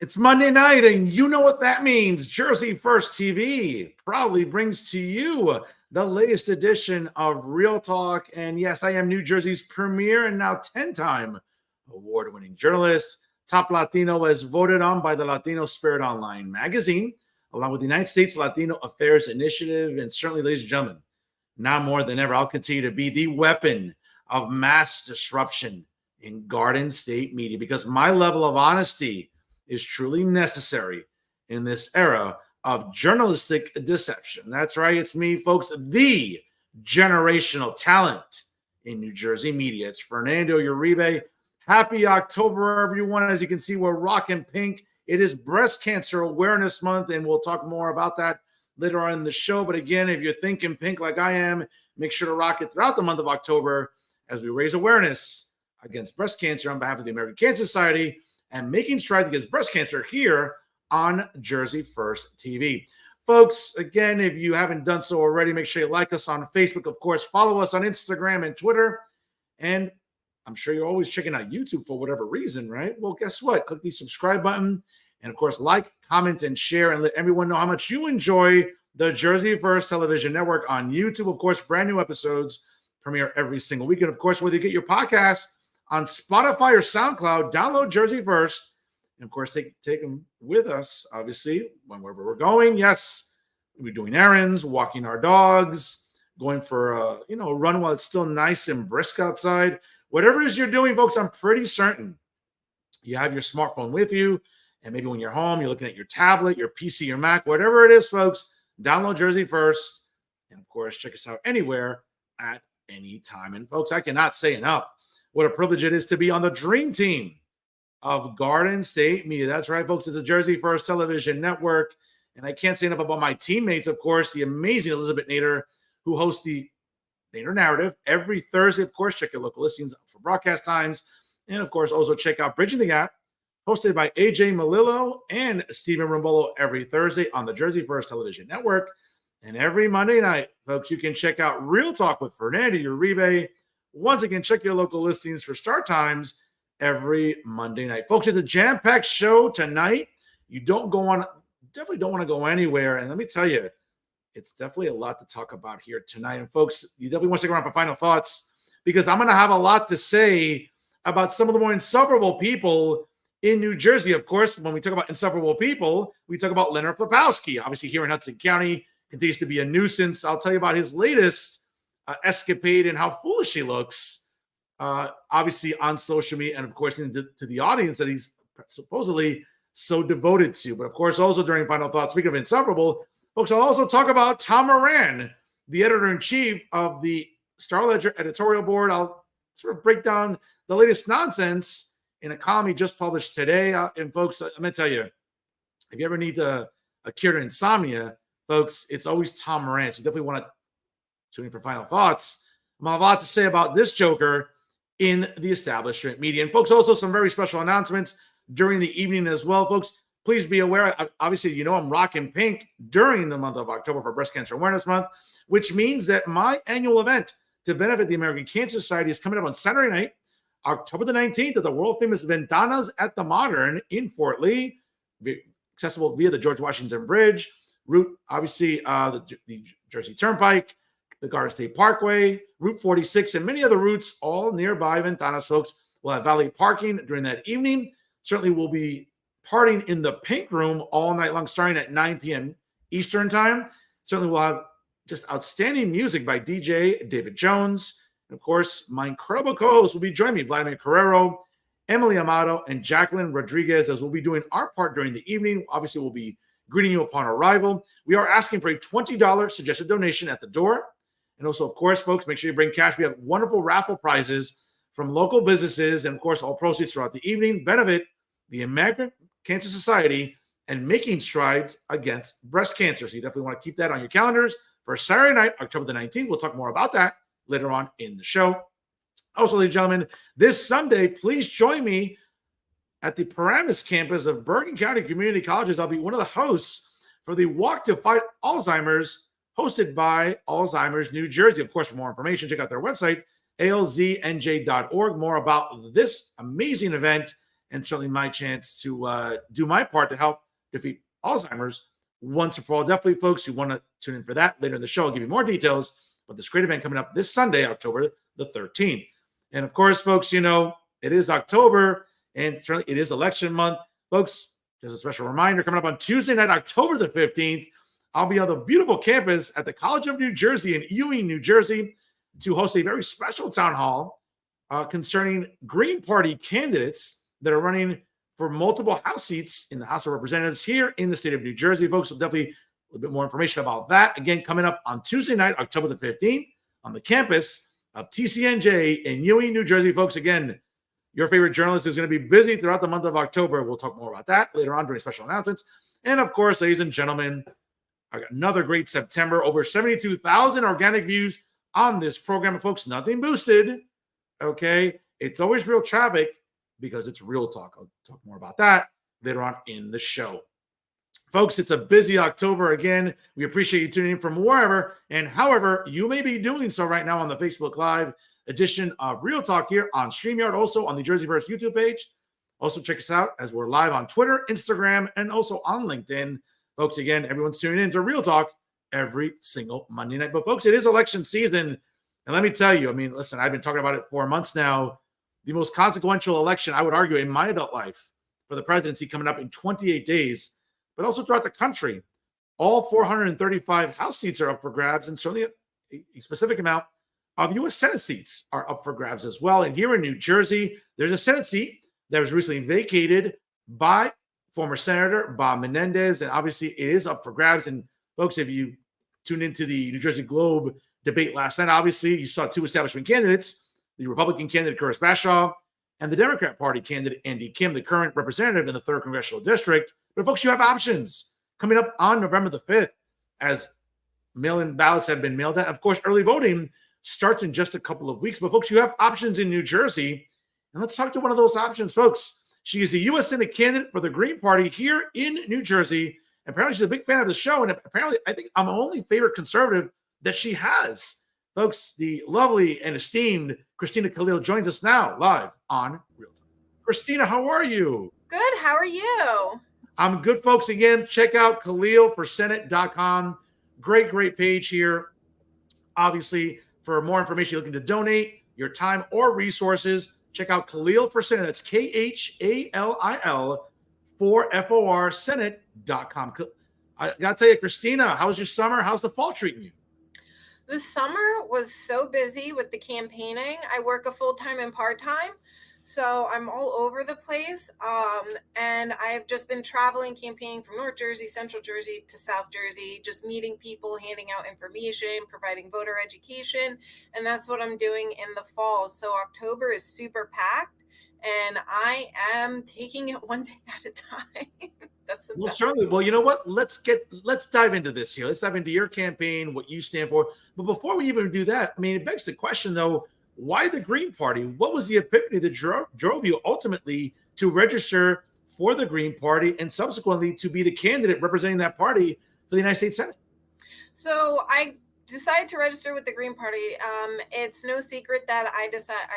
It's Monday night, and you know what that means. Jersey First TV proudly brings to you the latest edition of Real Talk. And yes, I am New Jersey's premier and now 10-time award-winning journalist, top Latino, as voted on by the Latino Spirit Online magazine, along with the United States Latino Affairs Initiative. And certainly, ladies and gentlemen, now more than ever, I'll continue to be the weapon of mass disruption in Garden State media, because my level of honesty is truly necessary in this era of journalistic deception. That's right. It's me, folks, the generational talent in New Jersey media. It's Fernando Uribe. Happy October, everyone. As you can see, we're rocking pink. It is Breast Cancer Awareness Month, and we'll talk more about that later on in the show. But again, if you're thinking pink like I am, make sure to rock it throughout the month of October as we raise awareness against breast cancer on behalf of the American Cancer Society and making strides against breast cancer here on Jersey First TV. Folks, again, if you haven't done so already, make sure you like us on Facebook. Of course, follow us on Instagram and Twitter. And I'm sure you're always checking out YouTube for whatever reason, right? Well, guess what? Click the subscribe button. And, of course, like, comment, and share, and let everyone know how much you enjoy the Jersey First Television Network on YouTube. Of course, brand new episodes premiere every single week. And, of course, whether you get your podcast on Spotify or SoundCloud, download Jersey First. And, of course, take them with us, obviously, wherever we're going. Yes, we're doing errands, walking our dogs, going for a run while it's still nice and brisk outside. Whatever it is you're doing, folks, I'm pretty certain you have your smartphone with you. And maybe when you're home, you're looking at your tablet, your PC, your Mac, whatever it is, folks, download Jersey First. And, of course, check us out anywhere at any time. And, folks, I cannot say enough what a privilege it is to be on the dream team of Garden State Media. That's right, folks. It's a Jersey First Television Network. And I can't say enough about my teammates, of course, the amazing Elizabeth Nader, who hosts the Nader Narrative every Thursday. Of course, check your local listings for broadcast times. And, of course, also check out Bridging the Gap, hosted by AJ Malillo and Stephen Rimbolo every Thursday on the Jersey First Television Network. And every Monday night, folks, you can check out Real Talk with Fernando Uribe. Once again, check your local listings for start times every Monday night. Folks, it's a jam-packed show tonight. You definitely don't want to go anywhere. And let me tell you, it's definitely a lot to talk about here tonight. And folks, you definitely want to stick around for final thoughts, because I'm going to have a lot to say about some of the more insufferable people in New Jersey. Of course, when we talk about insufferable people, we talk about Leonard Flapowski. Obviously, here in Hudson County, continues to be a nuisance. I'll tell you about his latest escapade and how foolish he looks, obviously on social media, and of course to the audience that he's supposedly so devoted to. But of course, also during Final Thoughts, speaking of insufferable, folks, I'll also talk about Tom Moran, the editor-in-chief of the Star Ledger editorial board. I'll sort of break down the latest nonsense in a column he just published today. And folks, I'm going to tell you, if you ever need a cure to insomnia, folks, it's always Tom Moran. So you definitely want to tune in for Final Thoughts. I'm going to have a lot to say about this joker in the establishment media. And folks, also some very special announcements during the evening as well. Folks, please be aware, obviously, I'm rocking pink during the month of October for Breast Cancer Awareness Month, which means that my annual event to benefit the American Cancer Society is coming up on Saturday night, October the 19th, at the world-famous Ventanas at the Modern in Fort Lee, accessible via the George Washington Bridge, route, obviously, the Jersey Turnpike, the Garden State Parkway, Route 46, and many other routes, all nearby Ventanas. Folks, we'll have valet parking during that evening. Certainly, we'll be partying in the Pink Room all night long, starting at 9 p.m. Eastern Time. Certainly, we'll have just outstanding music by DJ David Jones. And, of course, my incredible co-hosts will be joining me, Vladimir Carrero, Emily Amato, and Jacqueline Rodriguez, as we'll be doing our part during the evening. Obviously, we'll be greeting you upon arrival. We are asking for a $20 suggested donation at the door. And also, of course, folks, make sure you bring cash. We have wonderful raffle prizes from local businesses. And, of course, all proceeds throughout the evening benefit the American Cancer Society and making strides against breast cancer. So you definitely want to keep that on your calendars for Saturday night, October the 19th. We'll talk more about that later on in the show. Also, ladies and gentlemen, this Sunday, please join me at the Paramus campus of Bergen County Community Colleges. I'll be one of the hosts for the Walk to Fight Alzheimer's, hosted by Alzheimer's New Jersey. Of course, for more information, check out their website, alznj.org. More about this amazing event and certainly my chance to do my part to help defeat Alzheimer's once and for all. Definitely, folks, you want to tune in for that later in the show. I'll give you more details, but this great event coming up this Sunday, October the 13th. And of course, folks, you know, it is October, and certainly it is election month. Folks, just a special reminder, coming up on Tuesday night, October the 15th, I'll be on the beautiful campus at the College of New Jersey in Ewing, New Jersey, to host a very special town hall concerning Green Party candidates that are running for multiple House seats in the House of Representatives here in the state of New Jersey. Folks, will definitely a little bit more information about that. Again, coming up on Tuesday night, October the 15th, on the campus of TCNJ in Ewing, New Jersey. Folks, again, your favorite journalist is going to be busy throughout the month of October. We'll talk more about that later on during special announcements. And of course, ladies and gentlemen, I got another great September. Over 72,000 organic views on this program. And folks, nothing boosted. Okay. It's always real traffic because it's real talk. I'll talk more about that later on in the show. Folks, it's a busy October again. We appreciate you tuning in from wherever and however you may be doing so right now on the Facebook Live edition of Real Talk here on StreamYard, also on the Jersey Verse YouTube page. Also, check us out as we're live on Twitter, Instagram, and also on LinkedIn. Folks, again, everyone's tuning in to Real Talk every single Monday night. But, folks, it is election season. And let me tell you, I mean, listen, I've been talking about it for months now. The most consequential election, I would argue, in my adult life for the presidency coming up in 28 days, but also throughout the country. All 435 House seats are up for grabs, and certainly a specific amount of U.S. Senate seats are up for grabs as well. And here in New Jersey, there's a Senate seat that was recently vacated by former Senator Bob Menendez, and obviously it is up for grabs. And folks, if you tuned into the New Jersey Globe debate last night, obviously you saw two establishment candidates, the Republican candidate, Curtis Bashaw, and the Democrat Party candidate, Andy Kim, the current representative in the 3rd Congressional District. But folks, you have options coming up on November the 5th as mail-in ballots have been mailed out. Of course, early voting starts in just a couple of weeks. But folks, you have options in New Jersey. And let's talk to one of those options, folks. She is a U.S. Senate candidate for the Green Party here in New Jersey. Apparently, she's a big fan of the show. And apparently, I think I'm the only favorite conservative that she has. Folks, the lovely and esteemed Christina Khalil joins us now live on Real Talk. Christina, how are you? Good. How are you? I'm good, folks. Again, check out KhalilForSenate.com. Great page here. Obviously, for more information, you're looking to donate your time or resources, check out Khalil for Senate. That's KHALIL for FOR Senate.com. I got to tell you, Christina, how's your summer? How's the fall treating you? The summer was so busy with the campaigning. I work a full-time and part-time, so I'm all over the place. And I've just been traveling, campaigning from North Jersey, Central Jersey to South Jersey, just meeting people, handing out information, providing voter education. And that's what I'm doing in the fall. So October is super packed, and I am taking it one day at a time. That's the best. Certainly. Well, you know what? Let's dive into this here. Let's dive into your campaign, what you stand for. But before we even do that, I mean, it begs the question, though, why the Green Party? What was the epiphany that drove you ultimately to register for the Green Party and subsequently to be the candidate representing that party for the United States Senate? So I decided to register with the Green Party. It's no secret that I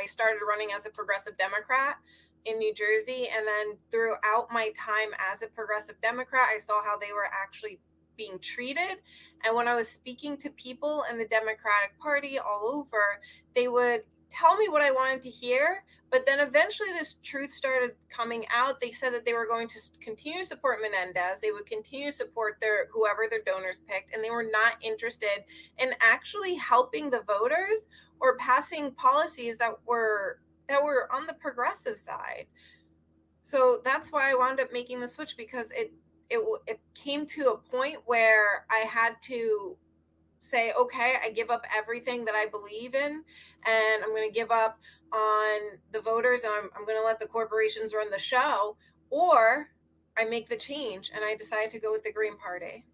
started running as a progressive Democrat in New Jersey. And then throughout my time as a progressive Democrat, I saw how they were actually being treated. And when I was speaking to people in the Democratic Party all over, they would tell me what I wanted to hear. But then eventually this truth started coming out. They said that they were going to continue to support Menendez. They would continue to support whoever their donors picked. And they were not interested in actually helping the voters or passing policies that were on the progressive side. So that's why I wound up making the switch, because it came to a point where I had to say, okay, I give up everything that I believe in, and I'm going to give up on the voters, and I'm going to let the corporations run the show, or I make the change. And I decided to go with the Green Party.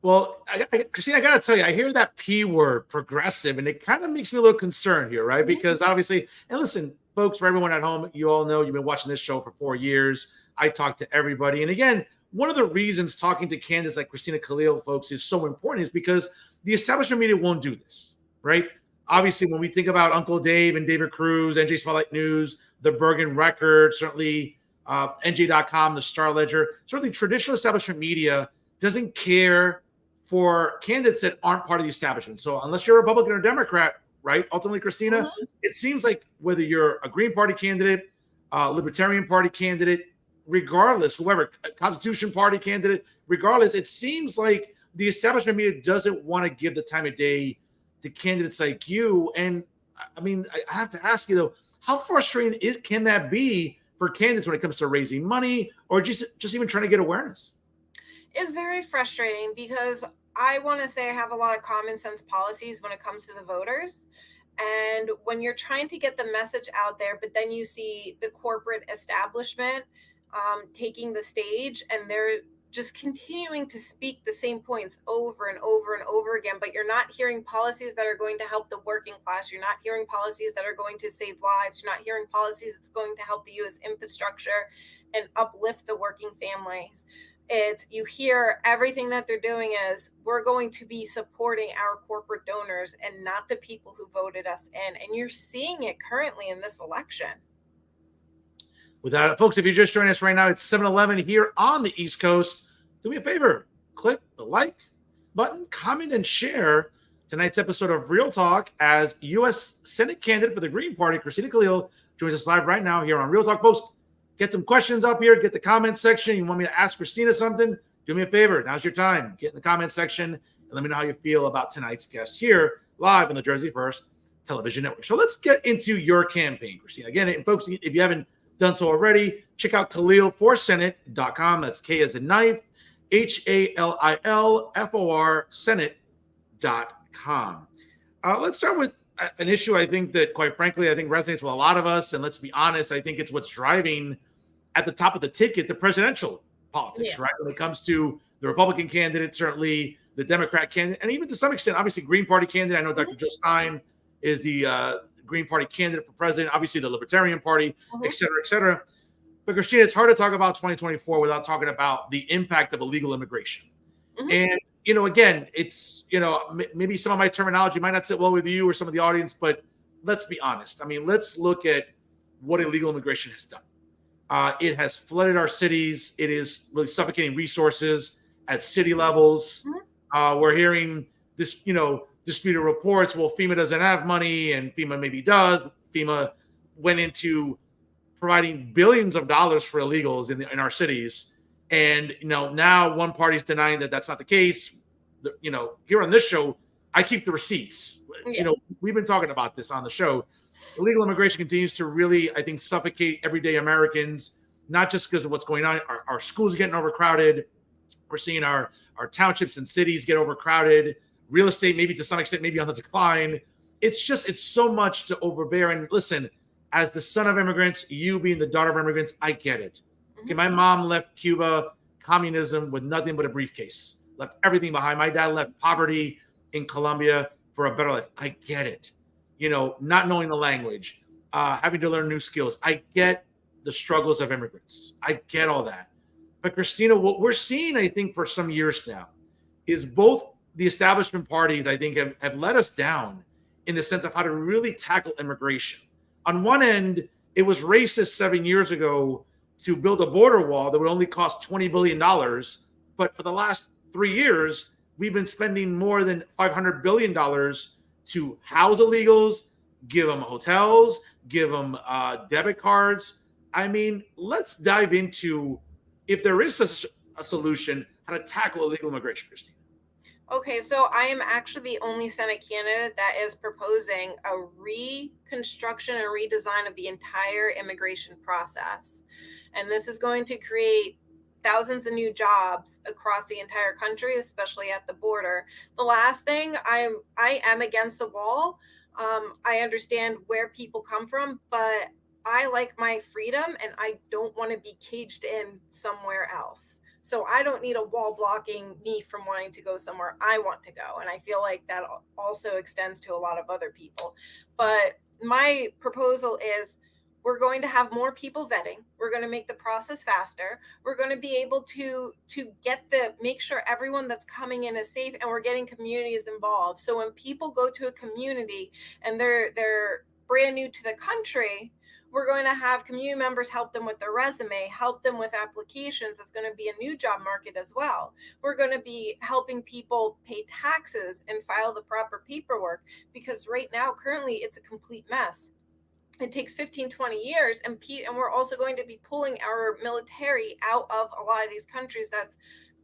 Well, Christina, I got to tell you, I hear that P word, progressive, and it kind of makes me a little concerned here, right? Because obviously, and listen, folks, for everyone at home, you all know you've been watching this show for 4 years. I talk to everybody. And again, one of the reasons talking to candidates like Christina Khalil, folks, is so important is because the establishment media won't do this, right? Obviously, when we think about Uncle Dave and David Cruz, NJ Spotlight News, the Bergen Record, certainly NJ.com, the Star Ledger, certainly traditional establishment media doesn't care for candidates that aren't part of the establishment. So unless you're a Republican or Democrat, right, ultimately, Christina, it seems like whether you're a Green Party candidate, Libertarian Party candidate, regardless, whoever, Constitution Party candidate, regardless, it seems like the establishment media doesn't want to give the time of day to candidates like you. And I mean, I have to ask you though, how frustrating can that be for candidates when it comes to raising money or just even trying to get awareness? It's very frustrating because I want to say I have a lot of common sense policies when it comes to the voters. And when you're trying to get the message out there, but then you see the corporate establishment taking the stage and they're just continuing to speak the same points over and over and over again, but you're not hearing policies that are going to help the working class. You're not hearing policies that are going to save lives. You're not hearing policies that's going to help the U.S. infrastructure and uplift the working families. You hear everything that they're doing is we're going to be supporting our corporate donors and not the people who voted us in. And you're seeing it currently in this election. With that, folks, if you're just joining us right now, it's 7-Eleven here on the East Coast. Do me a favor, click the like button, comment, and share tonight's episode of Real Talk as U.S. Senate candidate for the Green Party, Christina Khalil, joins us live right now here on Real Talk. Folks, get some questions up here. Get the comment section. You want me to ask Christina something? Do me a favor. Now's your time. Get in the comment section and let me know how you feel about tonight's guest here live on the Jersey First Television Network. So let's get into your campaign, Christina. Again, and folks, if you haven't done so already, check out KhalilForSenate.com. That's K as in knife, HALILFOR Senate.com. Let's start with an issue I think that, quite frankly, I think resonates with a lot of us. And let's be honest, I think it's what's driving at the top of the ticket, the presidential politics, right? When it comes to the Republican candidate, certainly the Democrat candidate, and even to some extent, obviously, Green Party candidate. I know Dr. Joe Stein is the Green Party candidate for president, obviously the Libertarian Party, et cetera, et cetera. But Christina, it's hard to talk about 2024 without talking about the impact of illegal immigration. And, again, it's, maybe some of my terminology might not sit well with you or some of the audience, but let's be honest. I mean, let's look at what illegal immigration has done. It has flooded our cities. It is really suffocating resources at city levels. We're hearing this, disputed reports. Well, FEMA doesn't have money, and FEMA maybe does. FEMA went into providing billions of dollars for illegals in our cities, and now one party's denying that that's not the case. Here on this show, I keep the receipts. We've been talking about this on the show. Illegal immigration continues to really, I think, suffocate everyday Americans, not just because of what's going on. Our schools are getting overcrowded. We're seeing our townships and cities get overcrowded. Real estate, maybe to some extent, maybe on the decline. It's so much to overbear. And listen, as the son of immigrants, you being the daughter of immigrants, I get it. Okay, my mom left Cuba, communism, with nothing but a briefcase. Left everything behind. My dad left poverty in Colombia for a better life. I get it. Not knowing the language, having to learn new skills. I get the struggles of immigrants. I get all that. But Christina, what we're seeing, I think, for some years now is both the establishment parties, I think, have let us down in the sense of how to really tackle immigration. On one end, it was racist 7 years ago to build a border wall that would only cost $20 billion. But for the last 3 years, we've been spending more than $500 billion to house illegals, give them hotels, give them debit cards. I mean, let's dive into, if there is such a solution, how to tackle illegal immigration, Christina. Okay, so I am actually the only Senate candidate that is proposing a reconstruction and redesign of the entire immigration process. And this is going to create thousands of new jobs across the entire country, especially at the border. The last thing, I am against the wall. I understand where people come from, but I like my freedom and I don't want to be caged in somewhere else. So I don't need a wall blocking me from wanting to go somewhere I want to go. And I feel like that also extends to a lot of other people. But my proposal is We're going to have more people vetting. We're going to make the process faster. We're going to be able to make sure everyone that's coming in is safe, and we're getting communities involved. So when people go to a community and they're brand new to the country, we're going to have community members help them with their resume, help them with applications. It's going to be a new job market as well. We're going to be helping people pay taxes and file the proper paperwork, because right now, currently, it's a complete mess. It takes 15, 20 years, and we're also going to be pulling our military out of a lot of these countries that's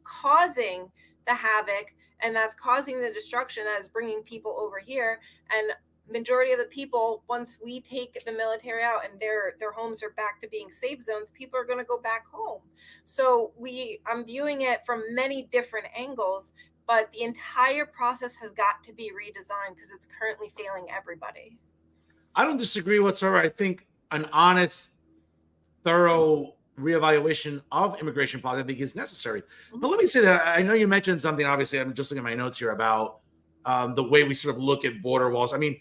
causing the havoc and that's causing the destruction that is bringing people over here. And majority of the people, once we take the military out and their homes are back to being safe zones, people are going to go back home. So I'm viewing it from many different angles, but the entire process has got to be redesigned because it's currently failing everybody. I don't disagree whatsoever. I think an honest, thorough reevaluation of immigration policy, I think, is necessary. But let me say that I know you mentioned something. Obviously, I'm just looking at my notes here about the way we sort of look at border walls. I mean,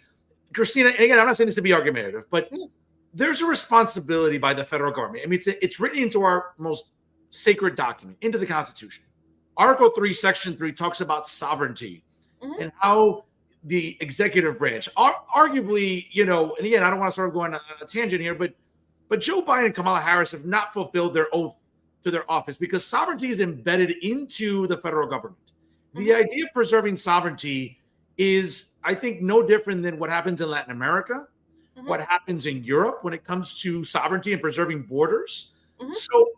Christina, again, I'm not saying this to be argumentative, but there's a responsibility by the federal government. I mean, it's written into our most sacred document, into the Constitution. Article 3, Section 3 talks about sovereignty and how the executive branch, arguably, and again, I don't want to sort of go on a tangent here, but Joe Biden and Kamala Harris have not fulfilled their oath to their office because sovereignty is embedded into the federal government. The idea of preserving sovereignty is, I think, no different than what happens in Latin America, what happens in Europe when it comes to sovereignty and preserving borders. So,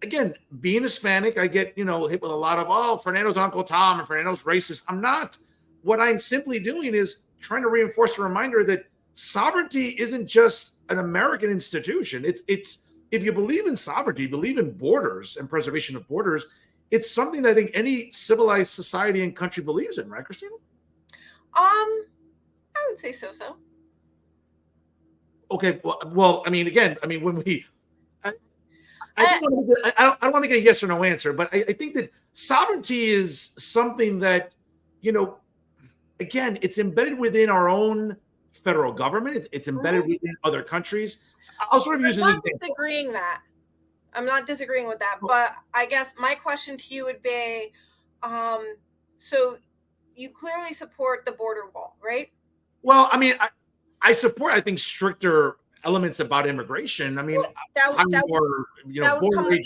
again, being Hispanic, I get, hit with a lot of, Fernando's Uncle Tom and Fernando's racist. I'm not. What I'm simply doing is trying to reinforce a reminder that sovereignty isn't just an American institution. It's if you believe in sovereignty, believe in borders and preservation of borders, it's something that I think any civilized society and country believes in, right, Christina? I would say so. Okay. Well, I mean, when we, I don't want to get a yes or no answer, but I think that sovereignty is something that, again, it's embedded within our own federal government. It's embedded within other countries. I'll sort of use I'm not disagreeing with that, but I guess my question to you would be, so you clearly support the border wall, right? Well, I mean, I support, I think, stricter elements about immigration. I mean, that would come with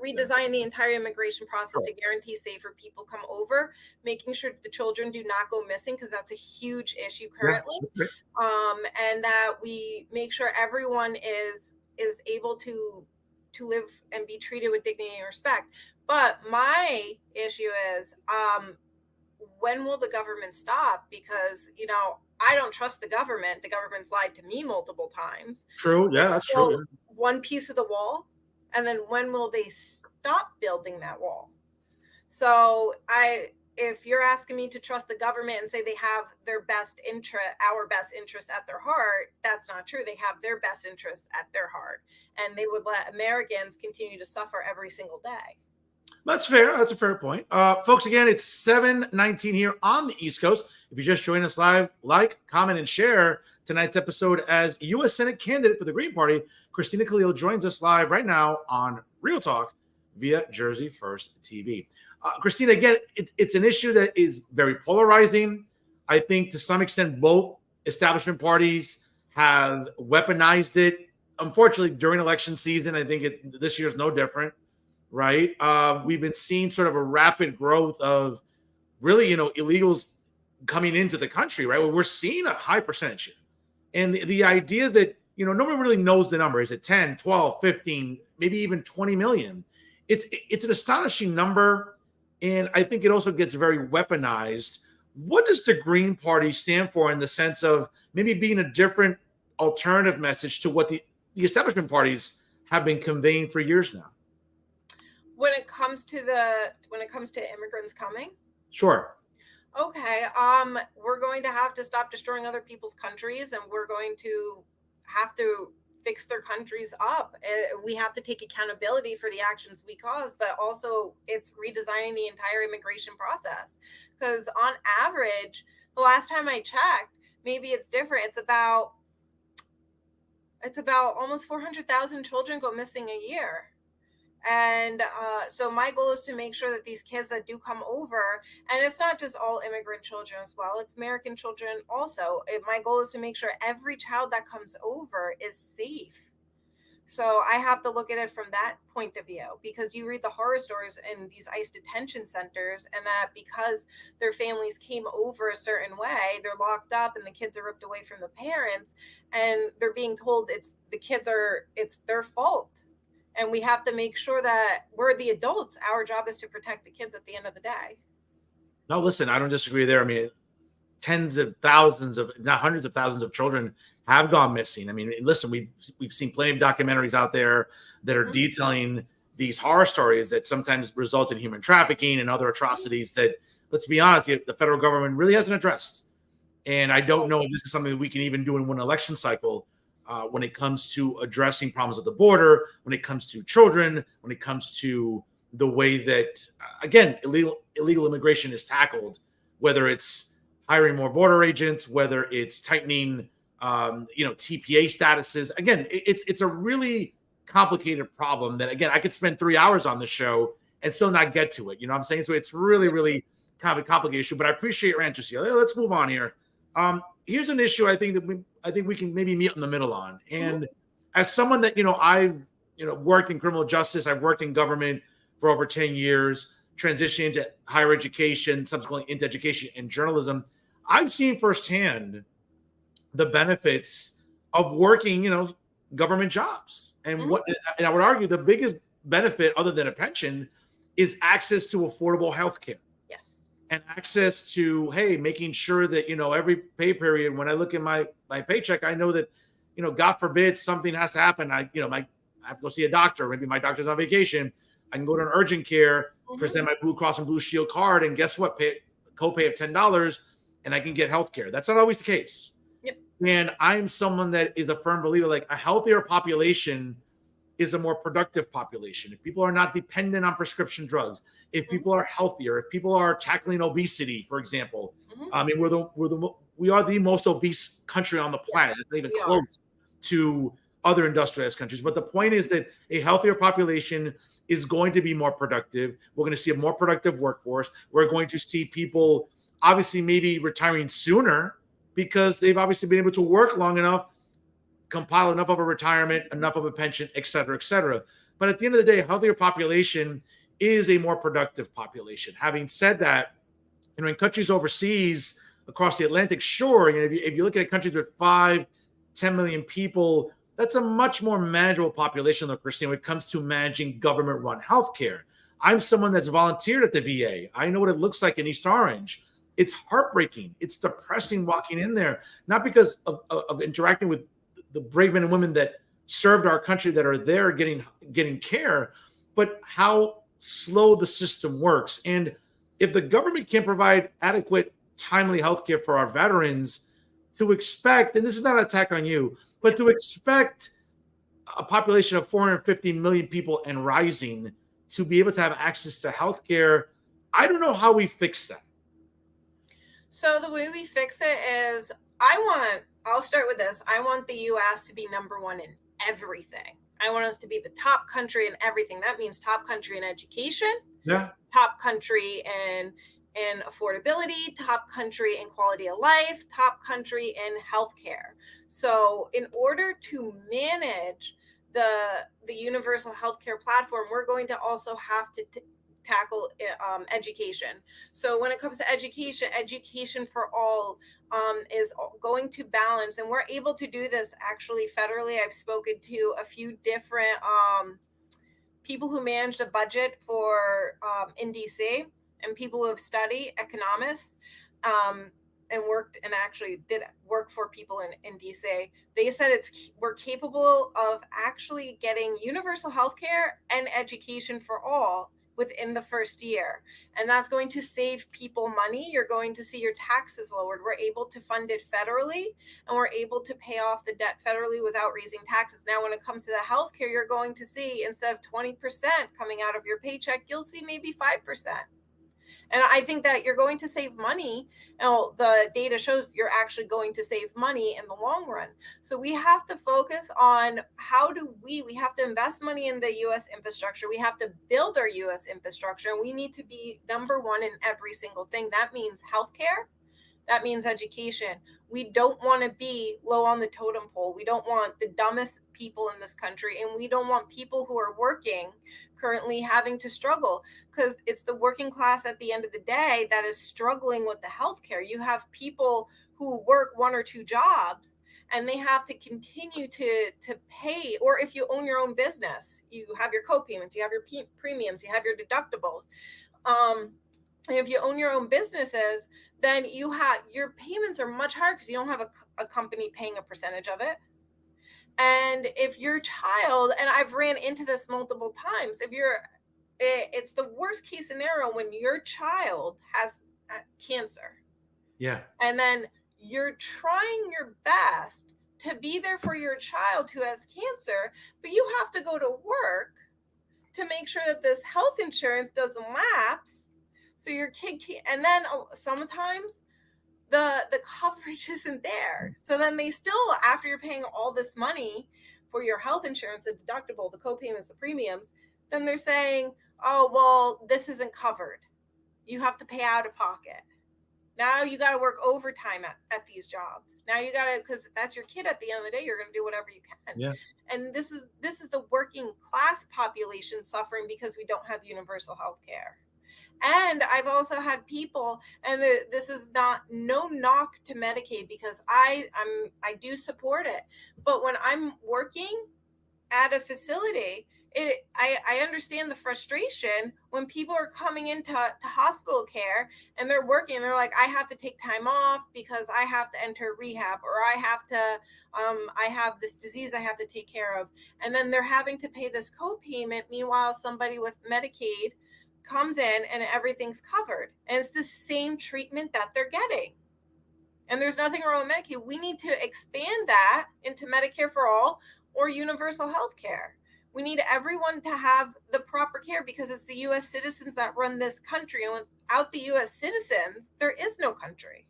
redesign the entire immigration process to guarantee safer people come over, making sure the children do not go missing, because that's a huge issue currently. And that we make sure everyone is able to live and be treated with dignity and respect. But my issue is, when will the government stop? Because, I don't trust the government. The government's lied to me multiple times. True. Yeah, that's true. Yeah. One piece of the wall. And then when will they stop building that wall? So if you're asking me to trust the government and say they have our best interest at their heart, that's not true. They have their best interests at their heart, and they would let Americans continue to suffer every single day. That's fair. That's a fair point. Folks, again, it's 7:19 here on the East Coast. If you just joined us live, like, comment, and share tonight's episode as U.S. Senate candidate for the Green Party. Christina Khalil joins us live right now on Real Talk via Jersey First TV. Christina, again, it's an issue that is very polarizing. I think to some extent both establishment parties have weaponized it. Unfortunately, during election season, I think this year's no different. Right. We've been seeing sort of a rapid growth of really, illegals coming into the country. Right. We're seeing a high percentage. And the idea that, nobody really knows the number. Is it 10, 12, 15, maybe even 20 million? It's an astonishing number. And I think it also gets very weaponized. What does the Green Party stand for in the sense of maybe being a different alternative message to what the establishment parties have been conveying for years now? When it comes to immigrants coming? Sure. Okay. We're going to have to stop destroying other people's countries, and we're going to have to fix their countries up. We have to take accountability for the actions we cause, but also it's redesigning the entire immigration process. Because on average, the last time I checked, maybe it's different. It's about It's about almost 400,000 children go missing a year. And so my goal is to make sure that these kids that do come over, and it's not just all immigrant children as well, it's American children also. My goal is to make sure every child that comes over is safe. So I have to look at it from that point of view, because you read the horror stories in these ICE detention centers, and that because their families came over a certain way, they're locked up and the kids are ripped away from the parents, and they're being told it's their fault. And we have to make sure that we're the adults. Our job is to protect the kids at the end of the day. No, listen, I don't disagree there. I mean, tens of thousands of, not hundreds of thousands of children have gone missing. I mean, listen, we've seen plenty of documentaries out there that are detailing these horror stories that sometimes result in human trafficking and other atrocities that, let's be honest, the federal government really hasn't addressed. And I don't know if this is something that we can even do in one election cycle, when it comes to addressing problems at the border, when it comes to children, when it comes to the way that, again, illegal immigration is tackled, whether it's hiring more border agents, whether it's tightening, TPA statuses. Again, it's a really complicated problem that, again, I could spend 3 hours on the show and still not get to it. You know what I'm saying? So it's really, really kind of a complicated issue. But I appreciate your answers here. Let's move on here. Here's an issue I think we can maybe meet in the middle on. And as someone that, I've worked in criminal justice, I've worked in government for over 10 years, transitioning into higher education, subsequently into education and journalism, I've seen firsthand the benefits of working, government jobs. And and I would argue the biggest benefit, other than a pension, is access to affordable health care. And access to, hey, making sure that, every pay period, when I look at my paycheck, I know that, God forbid something has to happen. I have to go see a doctor. Maybe my doctor's on vacation. I can go to an urgent care, present my Blue Cross and Blue Shield card, and guess what? Pay copay of $10, and I can get health care. That's not always the case. Yep. And I'm someone that is a firm believer, like a healthier population is a more productive population. If people are not dependent on prescription drugs, if people are healthier, if people are tackling obesity, for example, I mean, we are the most obese country on the planet. It's not even close to other industrialized countries. But the point is that a healthier population is going to be more productive. We're going to see a more productive workforce. We're going to see people obviously maybe retiring sooner because they've obviously been able to work long enough, compile enough of a retirement, enough of a pension, et cetera, et cetera. But at the end of the day, a healthier population is a more productive population. Having said that, in countries overseas across the Atlantic shore, if you look at countries with 5, 10 million people, that's a much more manageable population, though, Christina, when it comes to managing government-run healthcare. I'm someone that's volunteered at the VA. I know what it looks like in East Orange. It's heartbreaking. It's depressing walking in there, not because of interacting with the brave men and women that served our country that are there getting care, but how slow the system works. And if the government can't provide adequate, timely health care for our veterans, to expect, and this is not an attack on you, but to expect a population of 450 million people and rising to be able to have access to health care, I don't know how we fix that. So the way we fix it is, I'll start with this. I want the U.S. to be number one in everything. I want us to be the top country in everything. That means top country in education, top country in affordability, top country in quality of life, top country in healthcare. So in order to manage the universal healthcare platform, we're going to also have to tackle education. So when it comes to education for all is going to balance, and we're able to do this actually federally. I've spoken to a few different people who manage the budget for in DC, and people who have studied economists and worked and actually did work for people in DC. They said we're capable of actually getting universal health care and education for all within the first year. And that's going to save people money. You're going to see your taxes lowered. We're able to fund it federally, and we're able to pay off the debt federally without raising taxes. Now, when it comes to the healthcare, you're going to see, instead of 20% coming out of your paycheck, you'll see maybe 5%. And I think that you're going to save money. Now, the data shows you're actually going to save money in the long run. So we have to focus on we have to invest money in the US infrastructure. We have to build our US infrastructure. And we need to be number one in every single thing. That means healthcare. That means education. We don't want to be low on the totem pole. We don't want the dumbest people in this country, and we don't want people who are working currently having to struggle, because it's the working class at the end of the day that is struggling with the healthcare. You have people who work one or two jobs and they have to continue to pay, or if you own your own business, you have your co-payments, you have your premiums, you have your deductibles. And if you own your own businesses, then your payments are much higher because you don't have a company paying a percentage of it. And if your child, and I've ran into this multiple times, it's the worst case scenario when your child has cancer. Yeah. And then you're trying your best to be there for your child who has cancer, but you have to go to work to make sure that this health insurance doesn't lapse. So your kid can't, and then sometimes the coverage isn't there. So then they still, after you're paying all this money for your health insurance, the deductible, the co-payments, the premiums, then they're saying, oh, well, this isn't covered. You have to pay out of pocket. Now you got to work overtime at these jobs. Now you got to, because that's your kid at the end of the day, you're going to do whatever you can. Yeah. And this is the working class population suffering because we don't have universal health care. And I've also had people, and this is no knock to Medicaid, because I do support it. But when I'm working at a facility, I understand the frustration when people are coming into hospital care and they're working and they're like, I have to take time off because I have to enter rehab, or I have this disease I have to take care of. And then they're having to pay this co-payment. Meanwhile, somebody with Medicaid comes in and everything's covered, and it's the same treatment that they're getting. And there's nothing wrong with Medicaid. We need to expand that into Medicare for all or universal health care. We need everyone to have the proper care, because it's the US citizens that run this country, and without the US citizens, there is no country.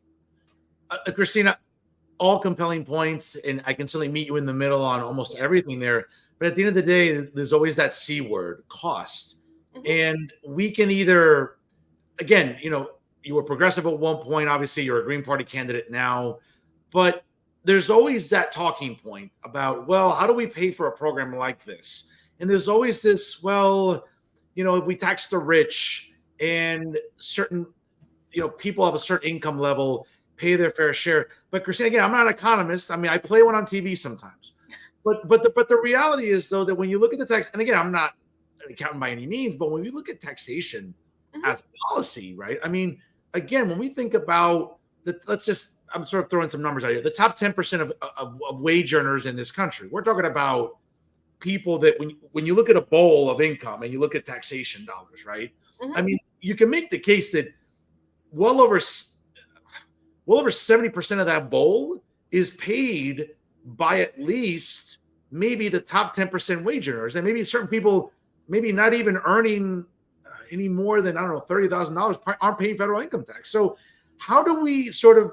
Christina, all compelling points, and I can certainly meet you in the middle on almost everything there. But at the end of the day, there's always that C word, cost. Mm-hmm. And we can either, again, you were progressive at one point. Obviously, you're a Green Party candidate now. But there's always that talking point about, well, how do we pay for a program like this? And there's always this, well, if we tax the rich and certain, people of a certain income level pay their fair share. But Christina, again, I'm not an economist. I mean, I play one on TV sometimes. But the reality is, though, that when you look at the tax, and again, I'm not an accountant by any means, but when we look at taxation as policy, right? I mean, again, when we think about I'm sort of throwing some numbers out here. The top 10% of wage earners in this country. We're talking about people that when you look at a bowl of income and you look at taxation dollars, right? Mm-hmm. I mean, you can make the case that well over 70% of that bowl is paid by at least maybe the top 10% wage earners, and maybe certain people maybe not even earning any more than, I don't know, $30,000 aren't paying federal income tax. So how do we sort of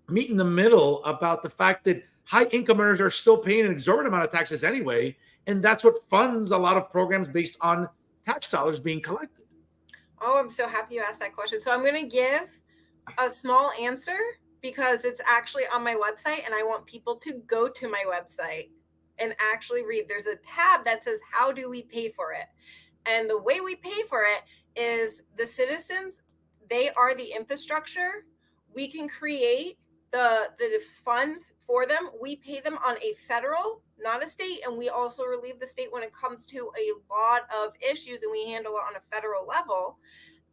meet in the middle about the fact that high income earners are still paying an exorbitant amount of taxes anyway, and that's what funds a lot of programs based on tax dollars being collected? Oh, I'm so happy you asked that question. So I'm going to give a small answer because it's actually on my website, and I want people to go to my website and actually read. There's a tab that says, how do we pay for it? And the way we pay for it is the citizens, they are the infrastructure. We can create the funds for them. We pay them on a federal, not a state, and we also relieve the state when it comes to a lot of issues, and we handle it on a federal level.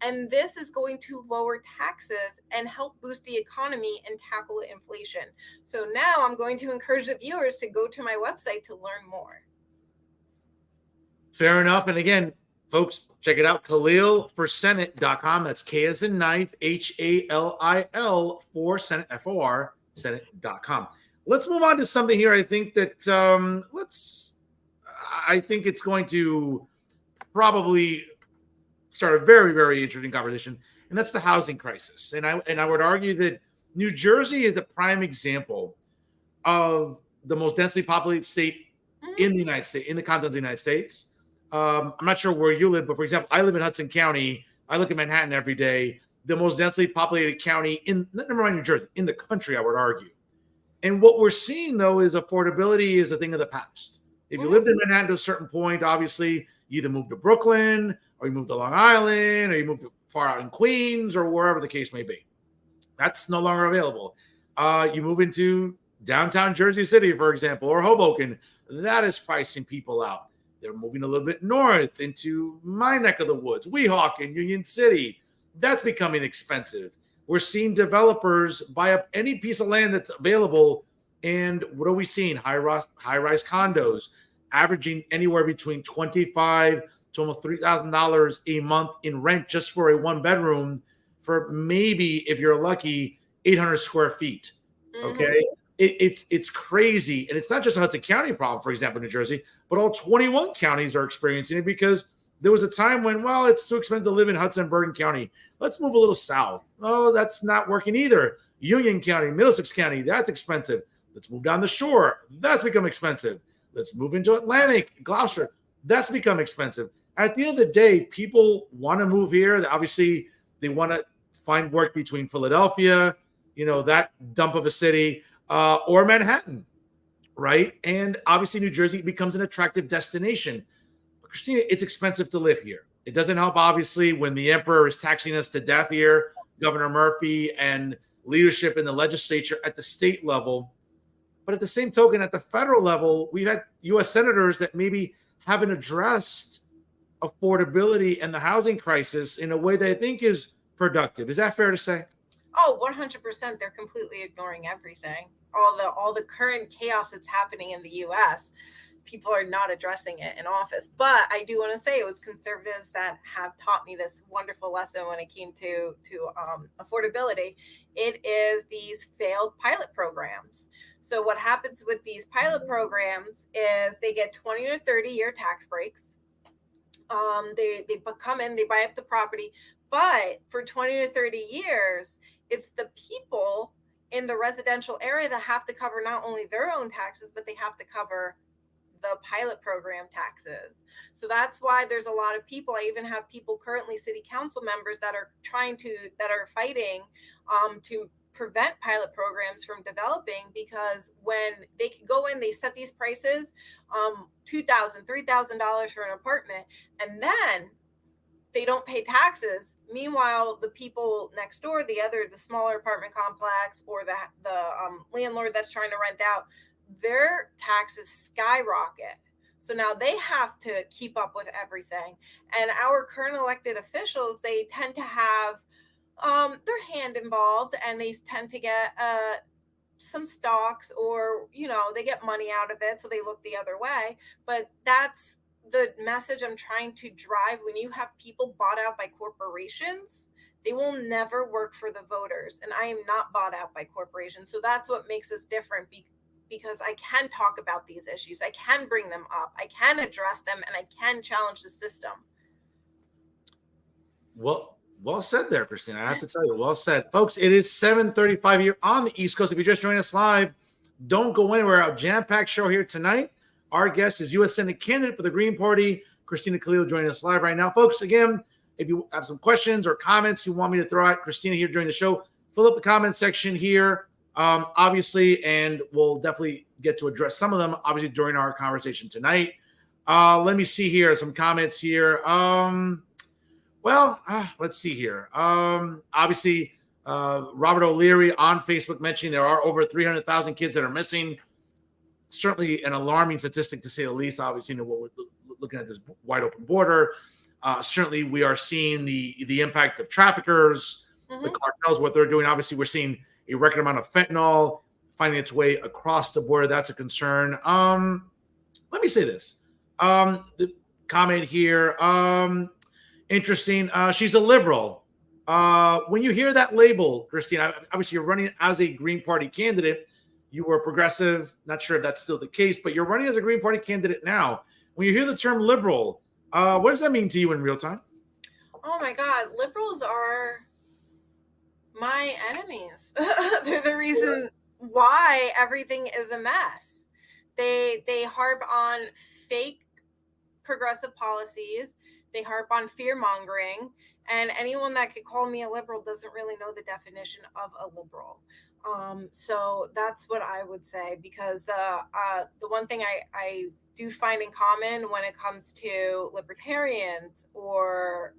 And this is going to lower taxes and help boost the economy and tackle inflation. So now I'm going to encourage the viewers to go to my website to learn more. Fair enough. And again, folks, check it out, KhalilForSenate.com. That's K as in knife, HALIL for Senate, FOR, Senate.com. Let's move on to something here. I think that I think it's going to probably start a very, very interesting conversation. And and that's the housing crisis. And I would argue that New Jersey is a prime example of the most densely populated state in the United States, in the continental United States. I'm not sure where you live, but for example, I live in Hudson County. I look at Manhattan every day, the most densely populated county in, never mind New Jersey, in the country, I would argue. And what we're seeing, though, is affordability is a thing of the past. If you lived in Manhattan to a certain point, obviously, you either moved to Brooklyn or you moved to Long Island or you moved far out in Queens or wherever the case may be. That's no longer available. You move into downtown Jersey City, for example, or Hoboken. That is pricing people out. They're moving a little bit north into my neck of the woods, Weehawken, Union City. That's becoming expensive. We're seeing developers buy up any piece of land that's available. And what are we seeing? High-rise condos averaging anywhere between $25,000 to almost $3,000 a month in rent just for a one-bedroom for maybe, if you're lucky, 800 square feet. Okay? It's crazy. And it's not just a Hudson County problem, for example, New Jersey, but all 21 counties are experiencing it because there was a time when, well, it's too expensive to live in Hudson and Bergen County. Let's move a little south. Oh, that's not working either. Union County, Middlesex County, that's expensive. Let's move down the shore. That's become expensive. Let's move into Atlantic, Gloucester. That's become expensive. At the end of the day, people want to move here. Obviously, they want to find work between Philadelphia, that dump of a city, or Manhattan, right? And obviously, New Jersey becomes an attractive destination. But Christina, it's expensive to live here. It doesn't help, obviously, when the emperor is taxing us to death here, Governor Murphy and leadership in the legislature at the state level. But at the same token, at the federal level, we've had U.S. senators that maybe haven't addressed affordability and the housing crisis in a way that I think is productive. Is that fair to say? Oh, 100%. They're completely ignoring everything. All the current chaos that's happening in the U.S., people are not addressing it in office. But I do want to say it was conservatives that have taught me this wonderful lesson when it came to affordability. It is these failed pilot programs. So what happens with these pilot programs is they get 20 to 30 year tax breaks. They come in, they buy up the property, but for 20 to 30 years, it's the people in the residential area that have to cover not only their own taxes, but they have to cover the pilot program taxes. So that's why there's a lot of people. I even have people currently, city council members, that are fighting to prevent pilot programs from developing, because when they can go in, they set these prices, $2,000, $3,000 for an apartment, and then they don't pay taxes. Meanwhile, the people next door, the smaller apartment complex, or the landlord that's trying to rent out, their taxes skyrocket. So now they have to keep up with everything. And our current elected officials, they tend to have their hand involved, and they tend to get some stocks, or they get money out of it, so they look the other way. But that's the message I'm trying to drive. When you have people bought out by corporations, they will never work for the voters, and I am not bought out by corporations. So that's what makes us different, because I can talk about these issues, I can bring them up, I can address them, and I can challenge the system. Well said there, Christina. I have to tell you, well said. Folks, it is 7:35 here on the East Coast. If you just joined us live, don't go anywhere. Our jam-packed show here tonight. Our guest is U.S. Senate candidate for the Green Party, Christina Khalil, joining us live right now. Folks, again, if you have some questions or comments you want me to throw at Christina here during the show, fill up the comment section here, obviously, and we'll definitely get to address some of them, obviously, during our conversation tonight. Let me see here, some comments here. Let's see here. Obviously, Robert O'Leary on Facebook mentioning there are over 300,000 kids that are missing. Certainly an alarming statistic, to say the least. Obviously, what we're looking at this wide open border. Certainly, we are seeing the impact of traffickers, the cartels, what they're doing. Obviously, we're seeing a record amount of fentanyl finding its way across the border. That's a concern. Let me say this. The comment here. Interesting. She's a liberal. When you hear that label, Christina, obviously you're running as a Green Party candidate. You were progressive. Not sure if that's still the case, but you're running as a Green Party candidate now. When you hear the term liberal, what does that mean to you in real time? Oh my God. Liberals are My enemies. They're the reason why everything is a mess. They harp on fake progressive policies. They harp on fear mongering, and anyone that could call me a liberal doesn't really know the definition of a liberal. So that's what I would say, because the one thing I do find in common when it comes to libertarians or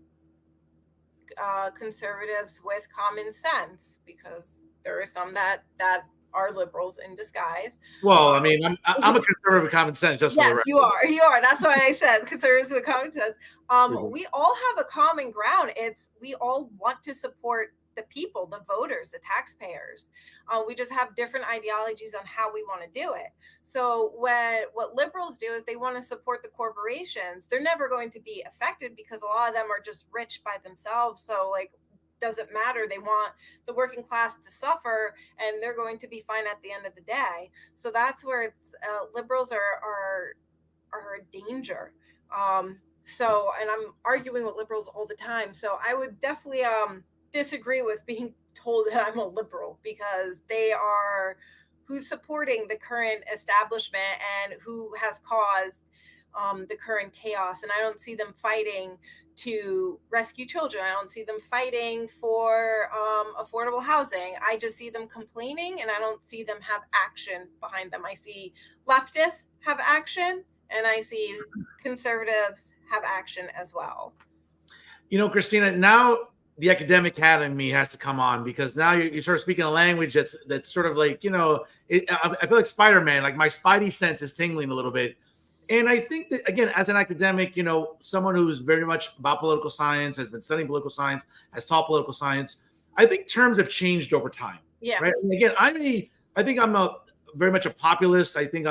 conservatives with common sense, because there are some that are liberals in disguise. Well, I mean, I'm a conservative with common sense, just for the Yes, record. you are. You are. That's why I said conservatives with common sense. Mhm. We all have a common ground. It's we all want to support the people, the voters, the taxpayers. We just have different ideologies on how we want to do it. So what liberals do is they want to support the corporations. They're never going to be affected because a lot of them are just rich by themselves. So like doesn't matter. They want the working class to suffer, and they're going to be fine at the end of the day. So that's where it's liberals are a danger. So, and I'm arguing with liberals all the time. So I would definitely disagree with being told that I'm a liberal, because they are who's supporting the current establishment and who has caused the current chaos. And I don't see them fighting to rescue children. I don't see them fighting for affordable housing. I just see them complaining, and I don't see them have action behind them. I see leftists have action, and I see conservatives have action as well. You know, Christina, now the academic hat in me has to come on, because now you're sort of speaking a language that's sort of like, I feel like Spider-Man, like my spidey sense is tingling a little bit. And I think that, again, as an academic, someone who's very much about political science, has been studying political science, has taught political science, I think terms have changed over time. Yeah. Right. And again, I think I'm very much a populist. I think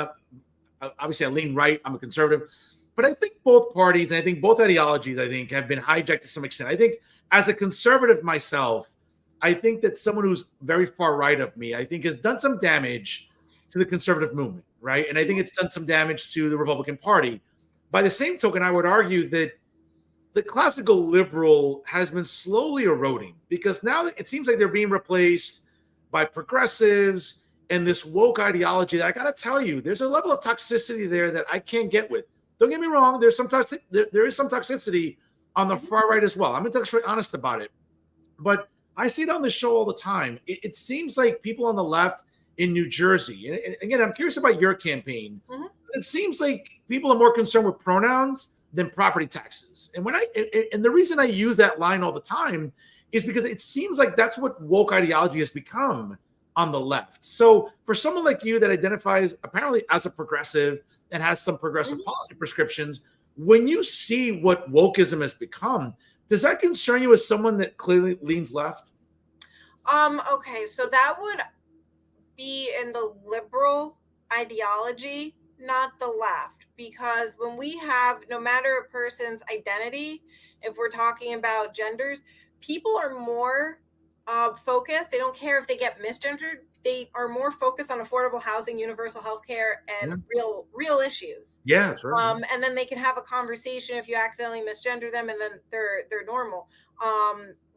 obviously I lean right. I'm a conservative. But I think both parties, and I think both ideologies, I think, have been hijacked to some extent. I think as a conservative myself, I think that someone who's very far right of me, I think, has done some damage to the conservative movement, right? And I think it's done some damage to the Republican Party. By the same token, I would argue that the classical liberal has been slowly eroding, because now it seems like they're being replaced by progressives and this woke ideology that I got to tell you, there's a level of toxicity there that I can't get with. Don't get me wrong. There is some toxicity on the far right as well. I'm intellectually honest about it, but I see it on the show all the time. It seems like people on the left in New Jersey, and again, I'm curious about your campaign. Mm-hmm. It seems like people are more concerned with pronouns than property taxes. And and the reason I use that line all the time is because it seems like that's what woke ideology has become on the left. So for someone like you that identifies apparently as a progressive and has some progressive policy prescriptions, when you see what wokeism has become, does that concern you as someone that clearly leans left? Okay, so that would be in the liberal ideology, not the left, because when we have, no matter a person's identity, if we're talking about genders, people are more focused. They don't care if they get misgendered. They are more focused on affordable housing, universal health care, and real issues. Yeah, that's right. And then they can have a conversation if you accidentally misgender them, and then they're normal.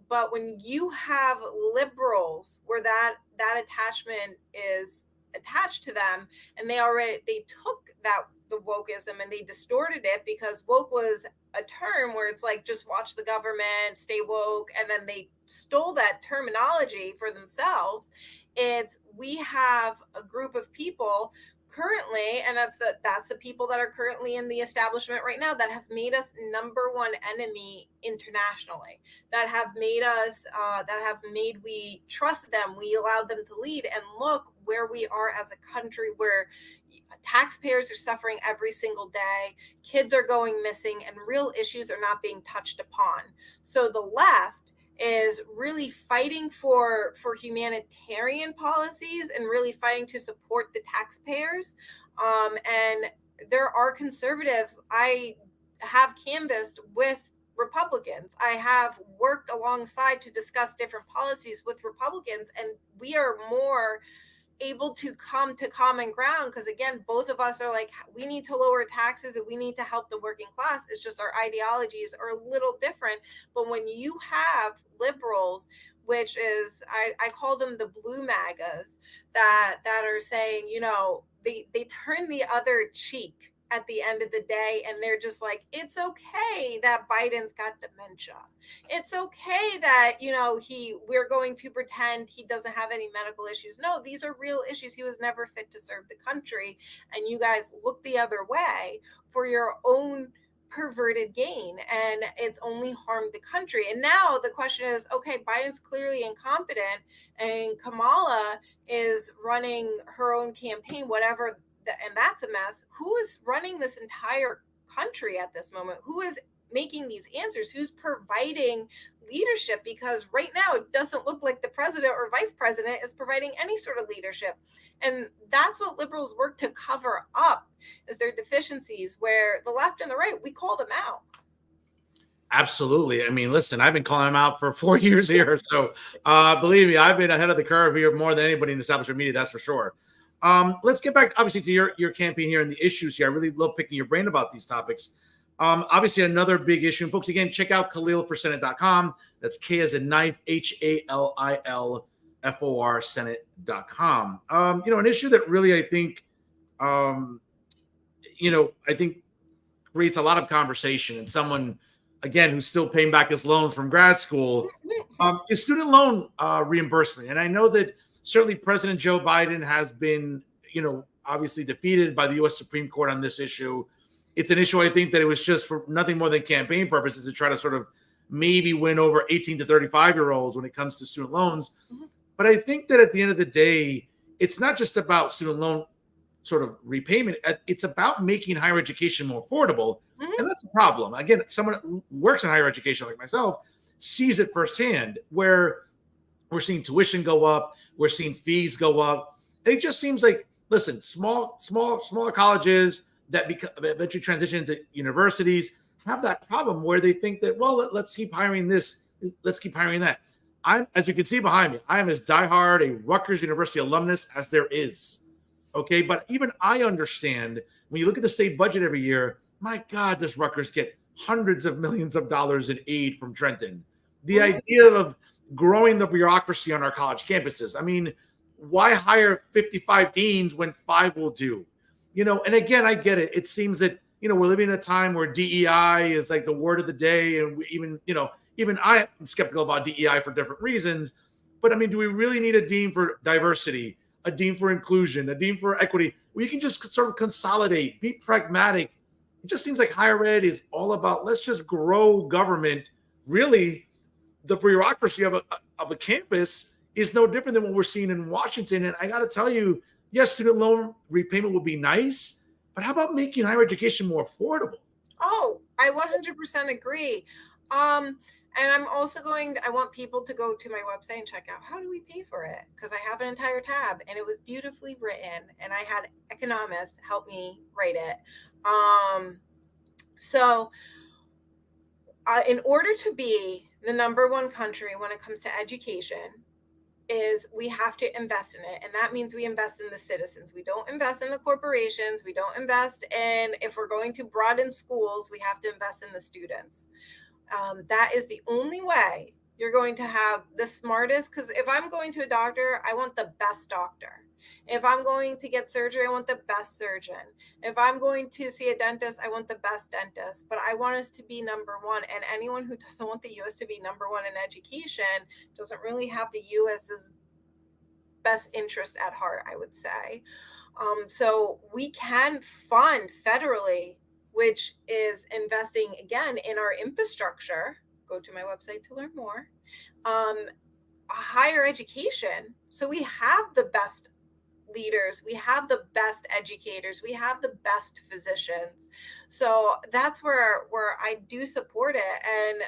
But when you have liberals where that attachment is attached to them, and they took that the wokeism and they distorted it, because woke was a term where it's like, just watch the government, stay woke, and then they stole that terminology for themselves. We have a group of people currently, and that's the people that are currently in the establishment right now, that have made us number one enemy internationally, that have made we trust them, we allowed them to lead, and look where we are as a country, where taxpayers are suffering every single day, kids are going missing, and real issues are not being touched upon. So the left is really fighting for humanitarian policies and really fighting to support the taxpayers. And there are conservatives I have canvassed with Republicans. I have worked alongside to discuss different policies with Republicans, and we are more able to come to common ground, because again, both of us are like, we need to lower taxes and we need to help the working class. It's just our ideologies are a little different. But when you have liberals which is I call them the blue MAGAs that are saying, you know, they turn the other cheek at the end of the day, and they're just like, it's okay that Biden's got dementia. It's okay that, you know, we're going to pretend he doesn't have any medical issues. No, these are real issues. He was never fit to serve the country, and you guys look the other way for your own perverted gain, and it's only harmed the country. And now the question is, okay, Biden's clearly incompetent and Kamala is running her own campaign, whatever, and that's a mess. Who is running this entire country at this moment? Who is making these answers? Who's providing leadership? Because right now it doesn't look like the president or vice president is providing any sort of leadership. And that's what liberals work to cover up, is their deficiencies, where the left and the right, we call them out. Absolutely. I mean, listen, I've been calling them out for 4 years here. So believe me, I've been ahead of the curve here more than anybody in the establishment media, that's for sure. Let's get back, obviously, to your campaign here and the issues here. I really love picking your brain about these topics. Obviously, another big issue. And folks, again, check out KhalilForSenate.com. That's K as a knife, HALILFOR Senate.com. You know, an issue that really, I think, you know, I think creates a lot of conversation. And someone, again, who's still paying back his loans from grad school, is student loan reimbursement. And I know that certainly President Joe Biden has been, you know, obviously defeated by the U.S. Supreme Court on this issue. It's an issue, I think, that it was just for nothing more than campaign purposes to try to sort of maybe win over 18 to 35-year-olds when it comes to student loans. Mm-hmm. But I think that at the end of the day, it's not just about student loan sort of repayment. It's about making higher education more affordable. Mm-hmm. And that's a problem. Again, someone who works in higher education like myself sees it firsthand, where we're seeing tuition go up, we're seeing fees go up. And it just seems like, listen, smaller colleges that eventually transition into universities have that problem where they think that, well, let's keep hiring this, let's keep hiring that. As you can see behind me, I am as diehard a Rutgers University alumnus as there is. Okay, but even I understand when you look at the state budget every year, my God, does Rutgers get hundreds of millions of dollars in aid from Trenton? The idea of growing the bureaucracy on our college campuses. I mean, why hire 55 deans when 5 will do? You know, and again, I get it. It seems that, you know, we're living in a time where DEI is like the word of the day. And even I am skeptical about DEI for different reasons. But I mean, do we really need a dean for diversity, a dean for inclusion, a dean for equity? We can just sort of consolidate, be pragmatic. It just seems like higher ed is all about, let's just grow government. Really, the bureaucracy of a campus is no different than what we're seeing in Washington. And I got to tell you, yes, student loan repayment would be nice, but how about making higher education more affordable? Oh, I 100% agree. And I'm also I want people to go to my website and check out, how do we pay for it? Because I have an entire tab and it was beautifully written, and I had economists help me write it. So in order to be the #1 country when it comes to education, is we have to invest in it. And that means we invest in the citizens. We don't invest in the corporations. We don't invest in, if we're going to broaden schools, we have to invest in the students. That is the only way you're going to have the smartest, because if I'm going to a doctor, I want the best doctor. If I'm going to get surgery, I want the best surgeon. If I'm going to see a dentist, I want the best dentist. But I want us to be #1. And anyone who doesn't want the U.S. to be #1 in education doesn't really have the U.S.'s best interest at heart, I would say. So we can fund federally, which is investing, again, in our infrastructure. Go to my website to learn more. Higher education. So we have the best leaders, we have the best educators, we have the best physicians. So that's where I do support it. And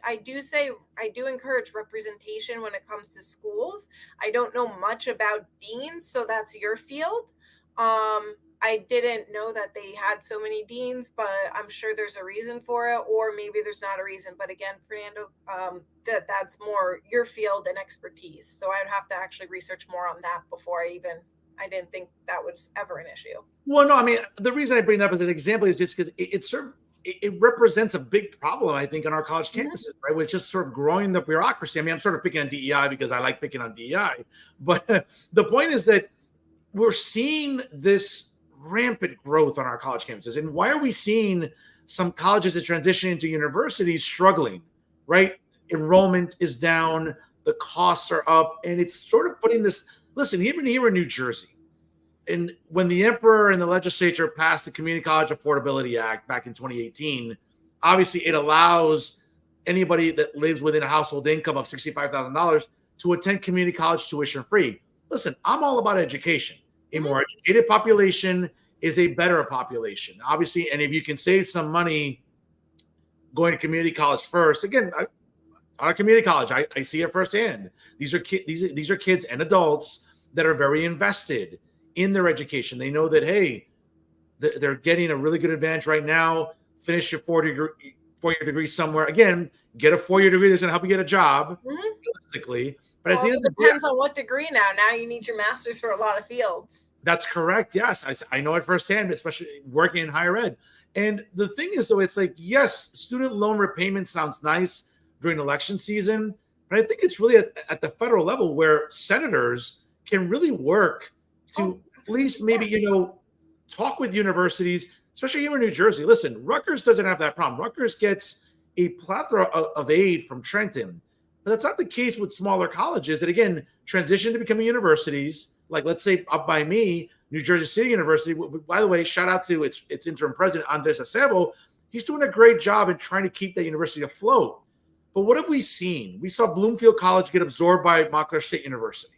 I do encourage representation when it comes to schools. I don't know much about deans, so that's your field. I didn't know that they had so many deans, but I'm sure there's a reason for it, or maybe there's not a reason. But again, Fernando, that's more your field and expertise. So I'd have to actually research more on that before I didn't think that was ever an issue. Well, no, I mean, the reason I bring that up as an example is just because it's sort of it represents a big problem, I think, on our college campuses, right? Which is sort of growing the bureaucracy. I mean, I'm sort of picking on DEI because I like picking on DEI, but the point is that we're seeing this rampant growth on our college campuses. And why are we seeing some colleges that transition into universities struggling, right? Enrollment is down, the costs are up, and it's sort of putting this, listen, even here in New Jersey, and when the emperor and the legislature passed the Community College Affordability Act back in 2018, obviously it allows anybody that lives within a household income of $65,000 to attend community college tuition free. Listen, I'm all about education. A more educated population is a better population, obviously. And if you can save some money going to community college first, again, on a community college, I see it firsthand. These are kids and adults that are very invested in their education. They know that, hey, they're getting a really good advantage right now. Finish your four-year degree somewhere. Again, get a 4-year degree that's going to help you get a job, realistically. But at the end of the day, depends on what degree now. Now you need your master's for a lot of fields. That's correct. Yes, I know it firsthand, especially working in higher ed. And the thing is, though, it's like, yes, student loan repayment sounds nice during election season, but I think it's really at the federal level where senators can really work to at least maybe, talk with universities, especially here in New Jersey. Listen, Rutgers doesn't have that problem. Rutgers gets a plethora of aid from Trenton, but that's not the case with smaller colleges that, again, transition to becoming universities. Like, let's say up by me, New Jersey City University. By the way, shout out to its interim president, Andres Acebo. He's doing a great job in trying to keep that university afloat. But what have we seen? We saw Bloomfield College get absorbed by Montclair State University,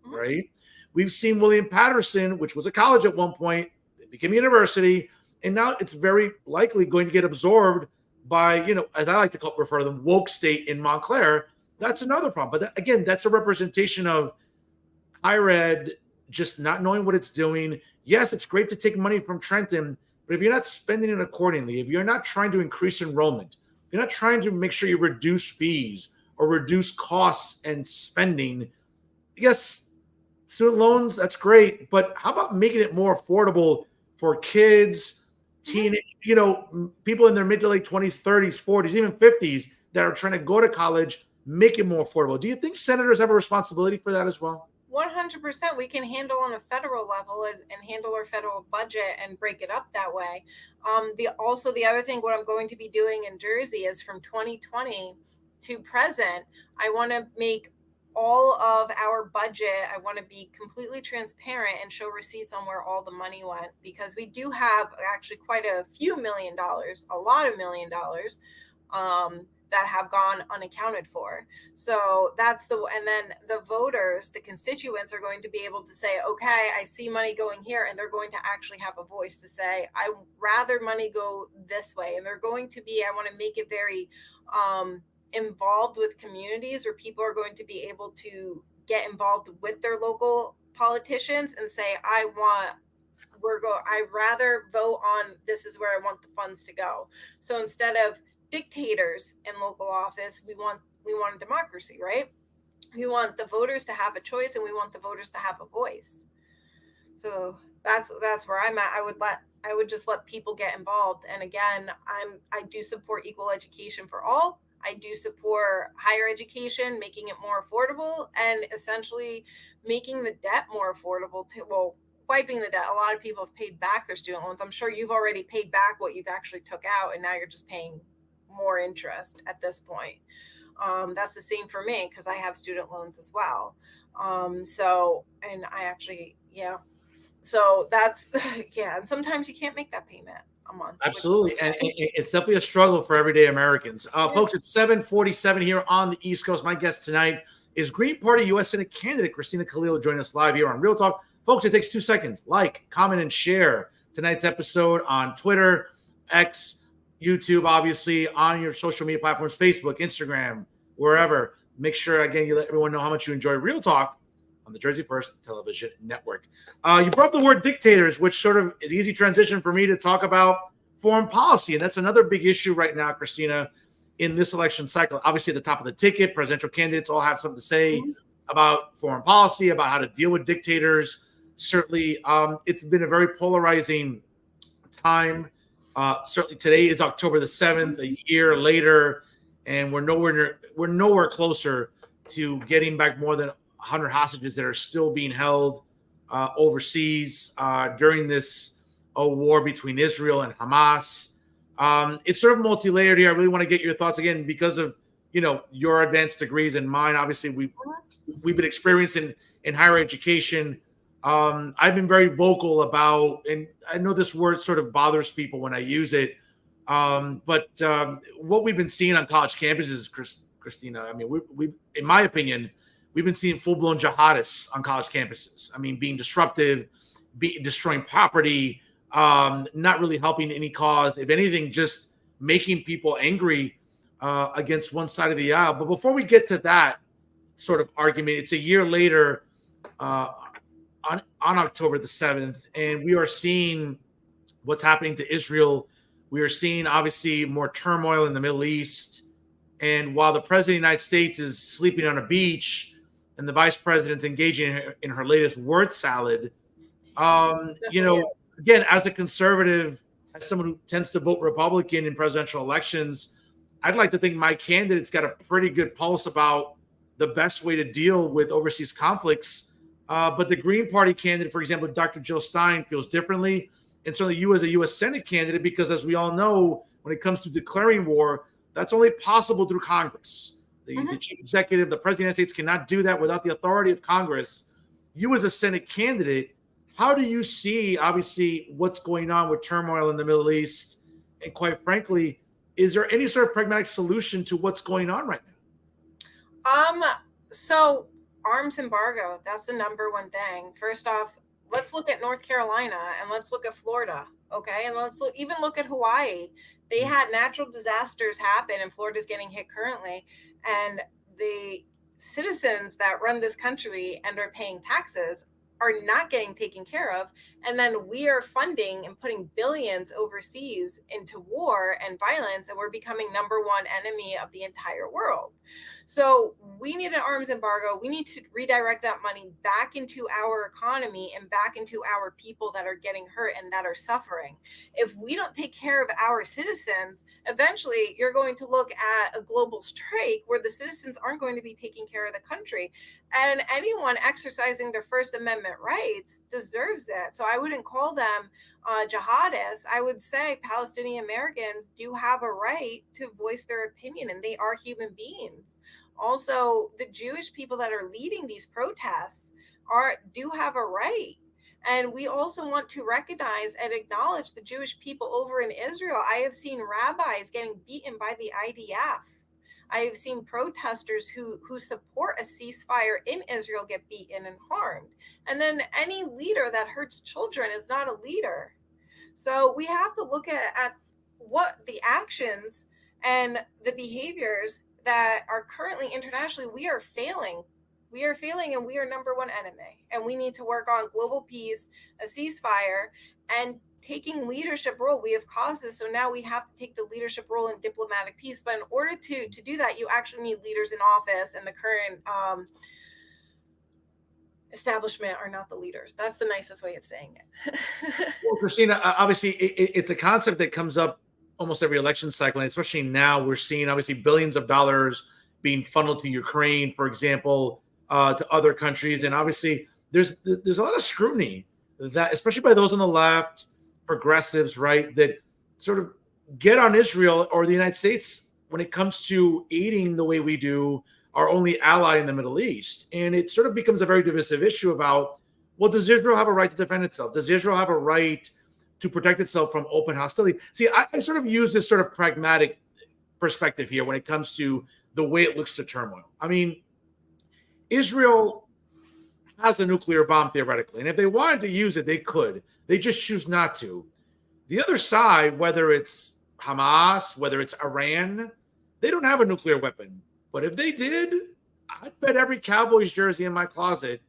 right? We've seen William Patterson, which was a college at one point, it became a university, and now it's very likely going to get absorbed by, as I like to refer to them, woke state in Montclair. That's another problem. But again, that's a representation of higher ed just not knowing what it's doing. Yes, it's great to take money from Trenton, but if you're not spending it accordingly, if you're not trying to increase enrollment, if you're not trying to make sure you reduce fees or reduce costs and spending, yes, student loans, that's great, but how about making it more affordable for kids, people in their mid to late 20s, 30s, 40s, even 50s that are trying to go to college, make it more affordable? Do you think senators have a responsibility for that as well? 100%. We can handle on a federal level and handle our federal budget and break it up that way. The other thing, what I'm going to be doing in Jersey is from 2020 to present, I want to make all of our budget, I want to be completely transparent and show receipts on where all the money went, because we do have actually quite a few $1 million, a lot of $1 million that have gone unaccounted for. So and then the voters, the constituents are going to be able to say, okay, I see money going here, and they're going to actually have a voice to say, I rather money go this way. And they're going to be, I want to make it very, involved with communities where people are going to be able to get involved with their local politicians and say, I'd rather vote on, this is where I want the funds to go. So instead of dictators in local office, we want a democracy, right? We want the voters to have a choice, and we want the voters to have a voice. So that's where I'm at. I would just let people get involved. And again, I do support equal education for all. I do support higher education, making it more affordable, and essentially making the debt more affordable too. Well, wiping the debt. A lot of people have paid back their student loans. I'm sure you've already paid back what you've actually took out, and now you're just paying more interest at this point. That's the same for me, because I have student loans as well. So that's, and sometimes you can't make that payment a month. Absolutely. And it's definitely a struggle for everyday Americans. Folks, it's 7:47 here on the East Coast. My guest tonight is Green Party U.S. Senate candidate Christina Khalil, joining us live here on Real Talk. Folks, it takes 2 seconds. Like, comment, and share tonight's episode on Twitter, X, YouTube, obviously, on your social media platforms, Facebook, Instagram, wherever. Make sure, again, you let everyone know how much you enjoy Real Talk on the Jersey First Television Network. You brought up the word dictators, which sort of an easy transition for me to talk about foreign policy. And that's another big issue right now, Christina, in this election cycle. Obviously, at the top of the ticket, presidential candidates all have something to say about foreign policy, about how to deal with dictators. Certainly, it's been a very polarizing time Certainly today is October the 7th, a year later, and we're nowhere closer to getting back more than 100 hostages that are still being held overseas during this war between Israel and Hamas. It's sort of multi-layered here. I really want to get your thoughts again because of your advanced degrees and mine. Obviously, we've been experiencing in higher education. I've been very vocal about, and I know this word sort of bothers people when I use it, but what we've been seeing on college campuses, Christina, I mean, we, in my opinion, we've been seeing full-blown jihadists on college campuses. I mean, being disruptive, destroying property, not really helping any cause. If anything, just making people angry against one side of the aisle. But before we get to that sort of argument, it's a year later on October the 7th, and we are seeing what's happening to Israel. We are seeing, obviously, more turmoil in the Middle East. And while the president of the United States is sleeping on a beach and the vice president's engaging in her latest word salad, again, as a conservative, as someone who tends to vote Republican in presidential elections, I'd like to think my candidate's got a pretty good pulse about the best way to deal with overseas conflicts. But the Green Party candidate, for example, Dr. Jill Stein, feels differently. And certainly you as a U.S. Senate candidate, because as we all know, when it comes to declaring war, that's only possible through Congress. The chief executive, the president of the United States cannot do that without the authority of Congress. You as a Senate candidate, how do you see, obviously, what's going on with turmoil in the Middle East? And quite frankly, is there any sort of pragmatic solution to what's going on right now? So arms embargo, that's the number one thing. First off, let's look at North Carolina and let's look at Florida, okay? And let's even look at Hawaii. They had natural disasters happen, and Florida's getting hit currently. And the citizens that run this country and are paying taxes are not getting taken care of. And then we are funding and putting billions overseas into war and violence, and we're becoming number one enemy of the entire world. So we need an arms embargo. We need to redirect that money back into our economy and back into our people that are getting hurt and that are suffering. If we don't take care of our citizens, eventually you're going to look at a global strike where the citizens aren't going to be taking care of the country. And anyone exercising their First Amendment rights deserves it. So I wouldn't call them jihadists. I would say Palestinian Americans do have a right to voice their opinion, and they are human beings. Also, the Jewish people that are leading these protests do have a right. And we also want to recognize and acknowledge the Jewish people over in Israel. I have seen rabbis getting beaten by the IDF. I have seen protesters who support a ceasefire in Israel get beaten and harmed. And then any leader that hurts children is not a leader. So we have to look at what the actions and the behaviors that are currently internationally. We are failing, and we are number one enemy. And we need to work on global peace, a ceasefire, and taking leadership role. We have caused this, so now we have to take the leadership role in diplomatic peace. But in order to do that, you actually need leaders in office, and the current establishment are not the leaders. That's the nicest way of saying it. Well, Christina, obviously it's a concept that comes up almost every election cycle, and especially now we're seeing obviously billions of dollars being funneled to Ukraine, for example, to other countries. And obviously there's a lot of scrutiny that, especially by those on the left, progressives, right, that sort of get on Israel or the United States when it comes to aiding the way we do our only ally in the Middle East. And it sort of becomes a very divisive issue about, well, does Israel have a right to defend itself? Does Israel have a right to protect itself from open hostility? See, I sort of use this sort of pragmatic perspective here when it comes to the way it looks to turmoil. I mean, Israel has a nuclear bomb theoretically, and if they wanted to use it, they could. They just choose not to. The other side, whether it's Hamas, whether it's Iran, they don't have a nuclear weapon. But if they did, I'd bet every Cowboys jersey in my closet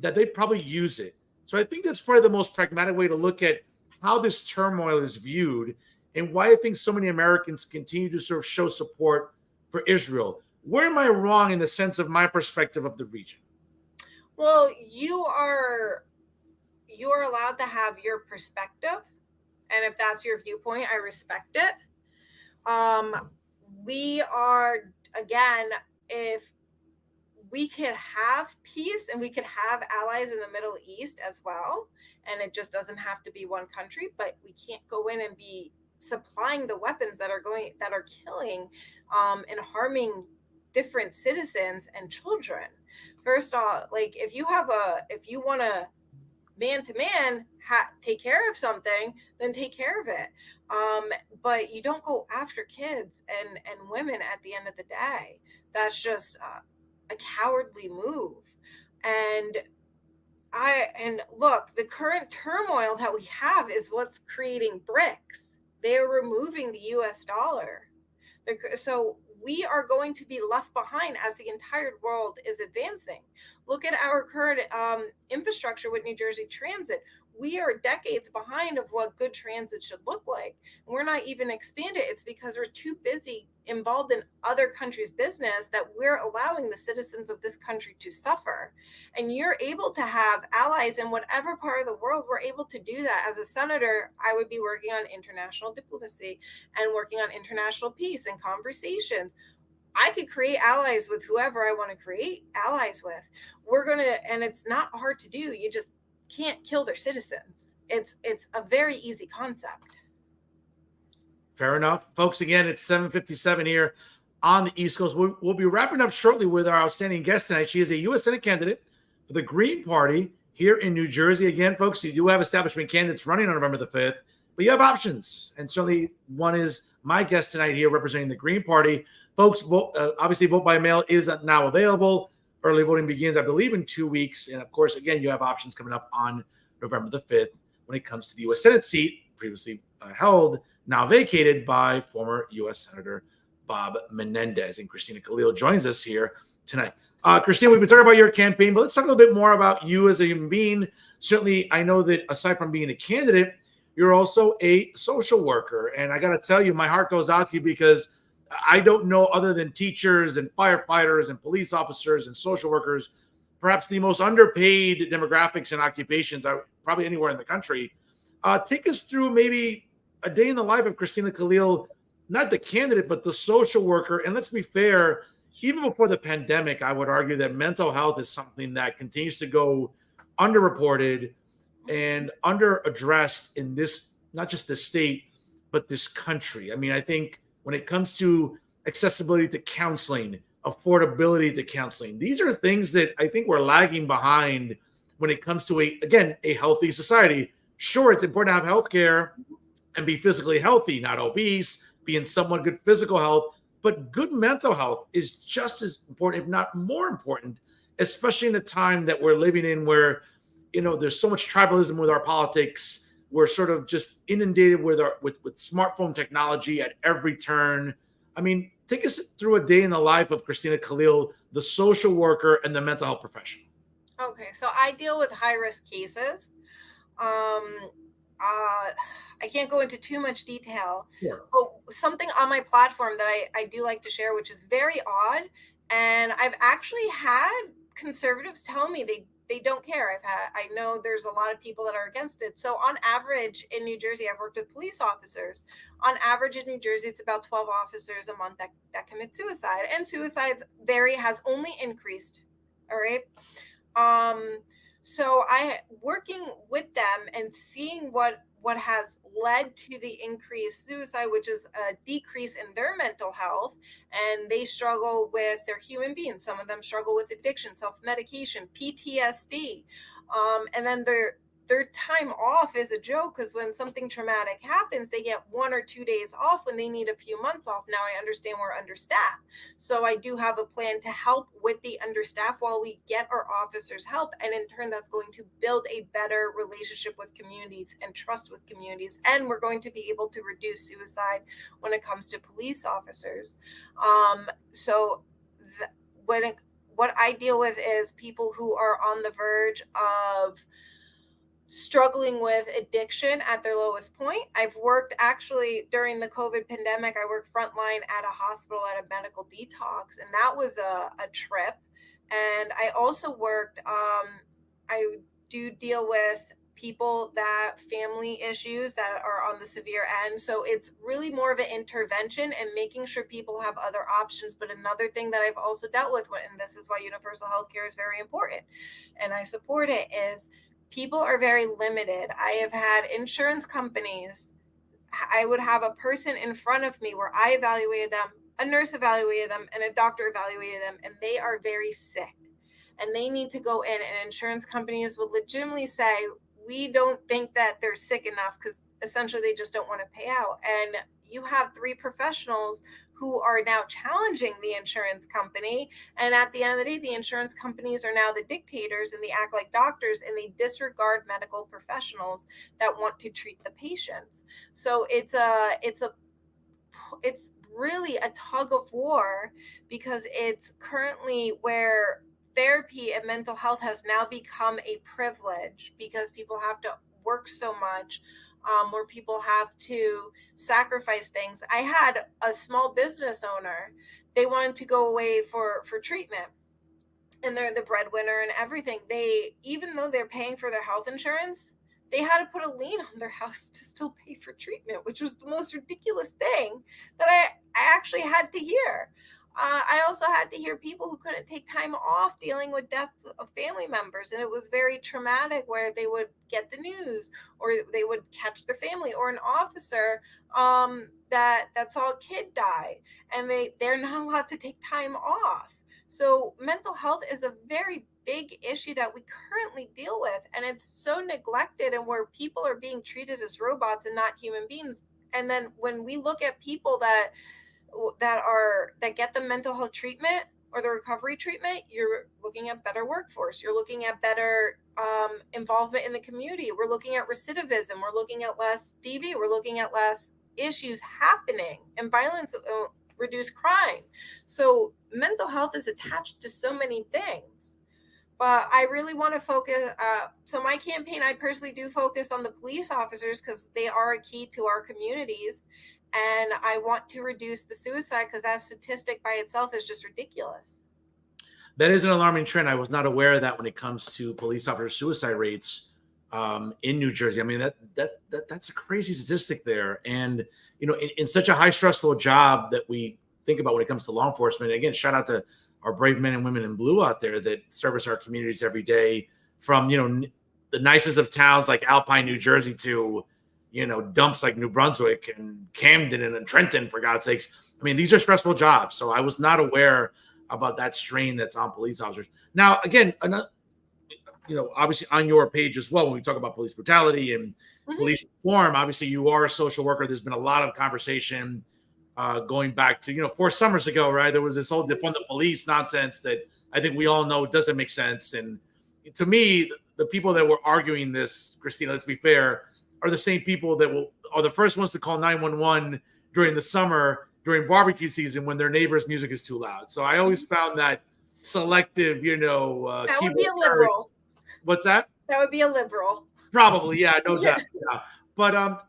that they'd probably use it. So I think that's probably the most pragmatic way to look at how this turmoil is viewed and why I think so many Americans continue to sort of show support for Israel. Where am I wrong in the sense of my perspective of the region? Well, you are allowed to have your perspective, And if that's your viewpoint, I respect it. We are, again, if we could have peace and we could have allies in the Middle East as well, and it just doesn't have to be one country, but we can't go in and be supplying the weapons that are killing and harming different citizens and children. First off, like if you want to man to man take care of something, then take care of it. But you don't go after kids and women at the end of the day. That's just a cowardly move. And look, the current turmoil that we have is what's creating BRICS. They are removing the US dollar. So we are going to be left behind as the entire world is advancing. Look at our current infrastructure with New Jersey Transit. We are decades behind of what good transit should look like. We're not even expanded. It's because we're too busy involved in other countries' business that we're allowing the citizens of this country to suffer. And you're able to have allies in whatever part of the world. We're able to do that. As a senator, I would be working on international diplomacy and working on international peace and conversations. I could create allies with whoever I want to create allies with. And it's not hard to do. You just can't kill their citizens. It's a very easy concept. Fair enough. Folks, again, it's 7:57 here on the East Coast. We'll be wrapping up shortly with our outstanding guest tonight. She is a U.S. Senate candidate for the Green Party here in New Jersey. Again, folks, you do have establishment candidates running on November the 5th, but you have options. And certainly one is my guest tonight here representing the Green Party. Folks, obviously vote by mail is now available. Early voting begins, I believe, in 2 weeks. And of course, again, you have options coming up on November the 5th when it comes to the U.S. Senate seat previously held, now vacated by former U.S. Senator Bob Menendez. And Christina Khalil joins us here tonight. Christina, we've been talking about your campaign, but let's talk a little bit more about you as a human being. Certainly, I know that aside from being a candidate, you're also a social worker. And I got to tell you, my heart goes out to you because I don't know, other than teachers and firefighters and police officers and social workers, perhaps the most underpaid demographics and occupations probably anywhere in the country. Take us through maybe a day in the life of Christina Khalil, not the candidate, but the social worker. And let's be fair, even before the pandemic, I would argue that mental health is something that continues to go underreported and underaddressed in this, not just the state, but this country. I mean, I think when it comes to accessibility to counseling, affordability to counseling, these are things that I think we're lagging behind when it comes to a healthy society. Sure, it's important to have health care and be physically healthy, not obese, be in somewhat good physical health, but good mental health is just as important, if not more important, especially in a time that we're living in where, there's so much tribalism with our politics. We're sort of just inundated with smartphone technology at every turn. I mean, take us through a day in the life of Christina Khalil, the social worker and the mental health professional. Okay, so I deal with high-risk cases. I can't go into too much detail, Sure. but something on my platform that I do like to share, which is very odd, and I've actually had conservatives tell me they don't care. I know there's a lot of people that are against it. So on average in New Jersey, I've worked with police officers. On average in New Jersey, it's about 12 officers a month that commit suicide, and suicides has only increased. All right. So I working with them and seeing what has led to the increased suicide, which is a decrease in their mental health, and they struggle with their human beings. Some of them struggle with addiction, self-medication, PTSD, and then their time off is a joke because when something traumatic happens, they get 1 or 2 days off when they need a few months off. Now I understand we're understaffed. So I do have a plan to help with the understaffed while we get our officers help. And in turn, that's going to build a better relationship with communities and trust with communities. And we're going to be able to reduce suicide when it comes to police officers. What I deal with is people who are on the verge of struggling with addiction at their lowest point. I've worked actually during the COVID pandemic, I worked frontline at a hospital at a medical detox, and that was a trip. And I also worked, I do deal with people that family issues that are on the severe end. So it's really more of an intervention and making sure people have other options. But another thing that I've also dealt with, and this is why universal health care is very important and I support it, is people are very limited. I have had insurance companies, I would have a person in front of me where I evaluated them, a nurse evaluated them, and a doctor evaluated them, and they are very sick and they need to go in, and insurance companies would legitimately say, we don't think that they're sick enough, because essentially they just don't want to pay out. And you have three professionals who are now challenging the insurance company, and at the end of the day, the insurance companies are now the dictators and they act like doctors and they disregard medical professionals that want to treat the patients. So it's really a tug of war, because it's currently where therapy and mental health has now become a privilege, because people have to work so much, where people have to sacrifice things. I had a small business owner, they wanted to go away for treatment, and they're the breadwinner and everything. They, even though they're paying for their health insurance, they had to put a lien on their house to still pay for treatment, which was the most ridiculous thing that I actually had to hear. I also had to hear people who couldn't take time off dealing with deaths of family members, and it was very traumatic, where they would get the news or they would catch their family or an officer that saw a kid die, and they're not allowed to take time off. So mental health is a very big issue that we currently deal with, and it's so neglected, and where people are being treated as robots and not human beings. And then when we look at people that get the mental health treatment or the recovery treatment, you're looking at better workforce, you're looking at better involvement in the community, we're looking at recidivism, we're looking at less DV, we're looking at less issues happening, and violence, reduce crime. So mental health is attached to so many things, but I really want to focus. So my campaign, I personally do focus on the police officers, because they are a key to our communities, and I want to reduce the suicide, because that statistic by itself is just ridiculous. That is an alarming trend. I was not aware of that when it comes to police officer suicide rates in New Jersey. I mean, that's a crazy statistic there. And in such a high stressful job that we think about when it comes to law enforcement. And again, shout out to our brave men and women in blue out there that service our communities every day, from the nicest of towns like Alpine, New Jersey, to dumps like New Brunswick and Camden and Trenton, for God's sakes. I mean, these are stressful jobs. So I was not aware about that strain that's on police officers. Now, again, another, obviously on your page as well, when we talk about police brutality and police reform, obviously you are a social worker. There's been a lot of conversation going back to, 4 summers ago, right? There was this whole defund the police nonsense that I think we all know doesn't make sense. And to me, the people that were arguing this, Christina, let's be fair, are the same people that are the first ones to call 911 during the summer, during barbecue season, when their neighbor's music is too loud. So I always found that selective, that would be a liberal. What's that? That would be a liberal. Probably, yeah, no doubt. Yeah. But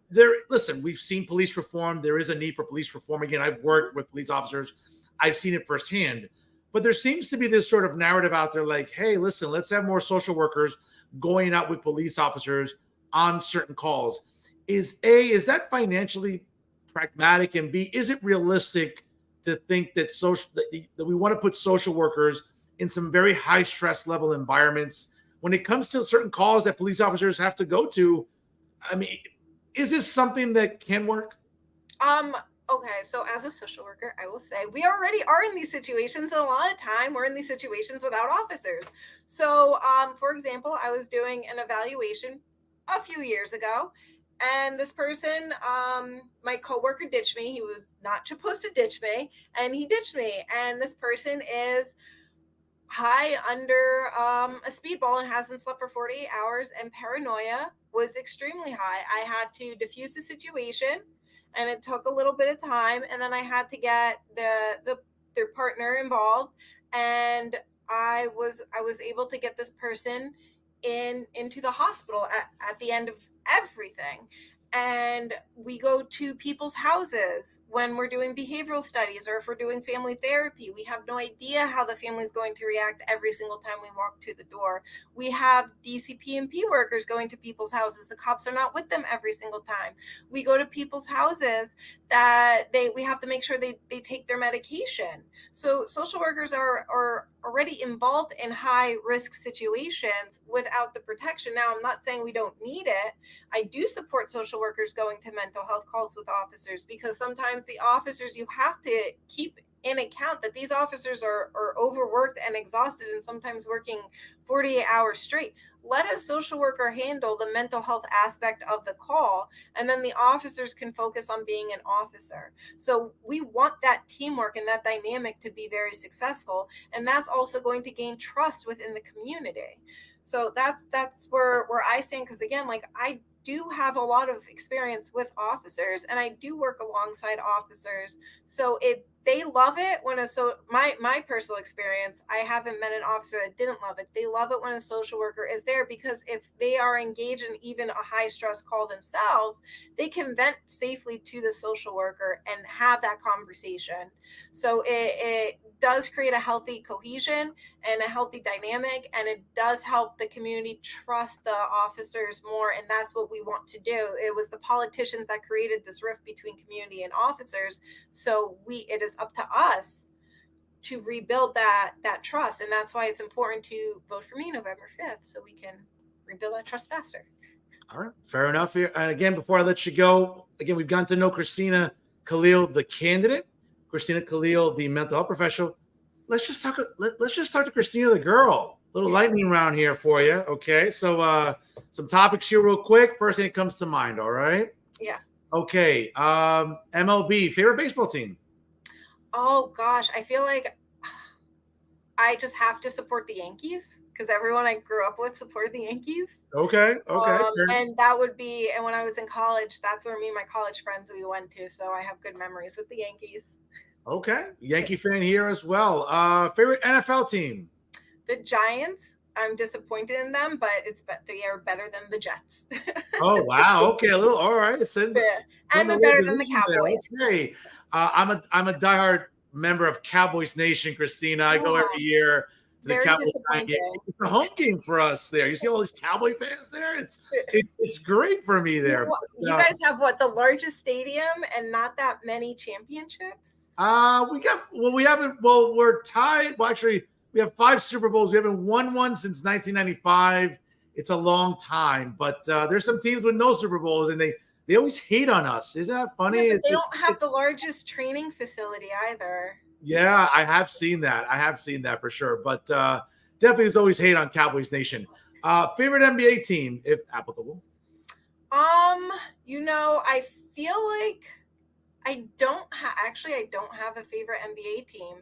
listen, we've seen police reform. There is a need for police reform. Again, I've worked with police officers. I've seen it firsthand. But there seems to be this sort of narrative out there like, hey, listen, let's have more social workers going out with police officers on certain calls. Is that financially pragmatic? And B, is it realistic to think that that we want to put social workers in some very high stress level environments when it comes to certain calls that police officers have to go to? I mean, is this something that can work? Okay, so as a social worker, I will say we already are in these situations, and a lot of time we're in these situations without officers. So, for example, I was doing an evaluation a few years ago, and this person, my coworker, ditched me. He was not supposed to ditch me, and he ditched me. And this person is high under a speedball and hasn't slept for 48 hours, and paranoia was extremely high. I had to diffuse the situation, and it took a little bit of time, and then I had to get their partner involved, and I was able to get this person into the hospital at the end of everything. and we go to people's houses when we're doing behavioral studies or if we're doing family therapy. We have no idea how the family is going to react every single time we walk to the door. We have DCP&P workers going to people's houses. The cops are not with them every single time. We go to people's houses that we have to make sure they take their medication. So social workers are already involved in high risk situations without the protection. Now, I'm not saying we don't need it. I do support social workers going to mental health calls with officers, because sometimes the officers, you have to keep in account that these officers are overworked and exhausted and sometimes working 48 hours straight. Let a social worker handle the mental health aspect of the call, and then the officers can focus on being an officer. So we want that teamwork and that dynamic to be very successful, and that's also going to gain trust within the community. So that's where I stand, because again, like, I do have a lot of experience with officers and I do work alongside officers. So they love it when my personal experience, I haven't met an officer that didn't love it. They love it when a social worker is there, because if they are engaged in even a high stress call themselves, they can vent safely to the social worker and have that conversation. So it does create a healthy cohesion and a healthy dynamic, and it does help the community trust the officers more, and that's what we want to do. It was the politicians that created this rift between community and officers, so it is up to us to rebuild that trust, and that's why it's important to vote for me November 5th, so we can rebuild that trust faster. All right, fair enough here. And again, before I let you go, again, we've gotten to know Christina Khalil, the candidate, Christina Khalil, the mental health professional. Let's just talk to Christina, the girl. Little lightning round here for you. Okay, so some topics here real quick. First thing that comes to mind. All right. Yeah. Okay. MLB, favorite baseball team? Oh gosh, I feel like I just have to support the Yankees, because everyone I grew up with supported the Yankees. Okay. And that would be, and when I was in college, that's where me and my college friends we went to. So I have good memories with the Yankees. Okay. Yankee fan here as well. Favorite NFL team? The Giants. I'm disappointed in them, but they are better than the Jets. Oh wow. Okay. A little. All right. And they're better than the Cowboys. Okay. I'm a diehard member of Cowboys Nation, Christina. I go every year to the Cowboys game. It's a home game for us there. You see all these Cowboy fans there. It's great for me there. You guys have what, the largest stadium and not that many championships? We're tied. Well, actually, we have 5 Super Bowls. We haven't won one since 1995. It's a long time, but there's some teams with no Super Bowls, and they always hate on us. Isn't that funny? Yeah, they don't have the largest training facility either. Yeah, I have seen that for sure. But definitely there's always hate on Cowboys Nation. Favorite NBA team, if applicable? I feel like I don't have a favorite NBA team.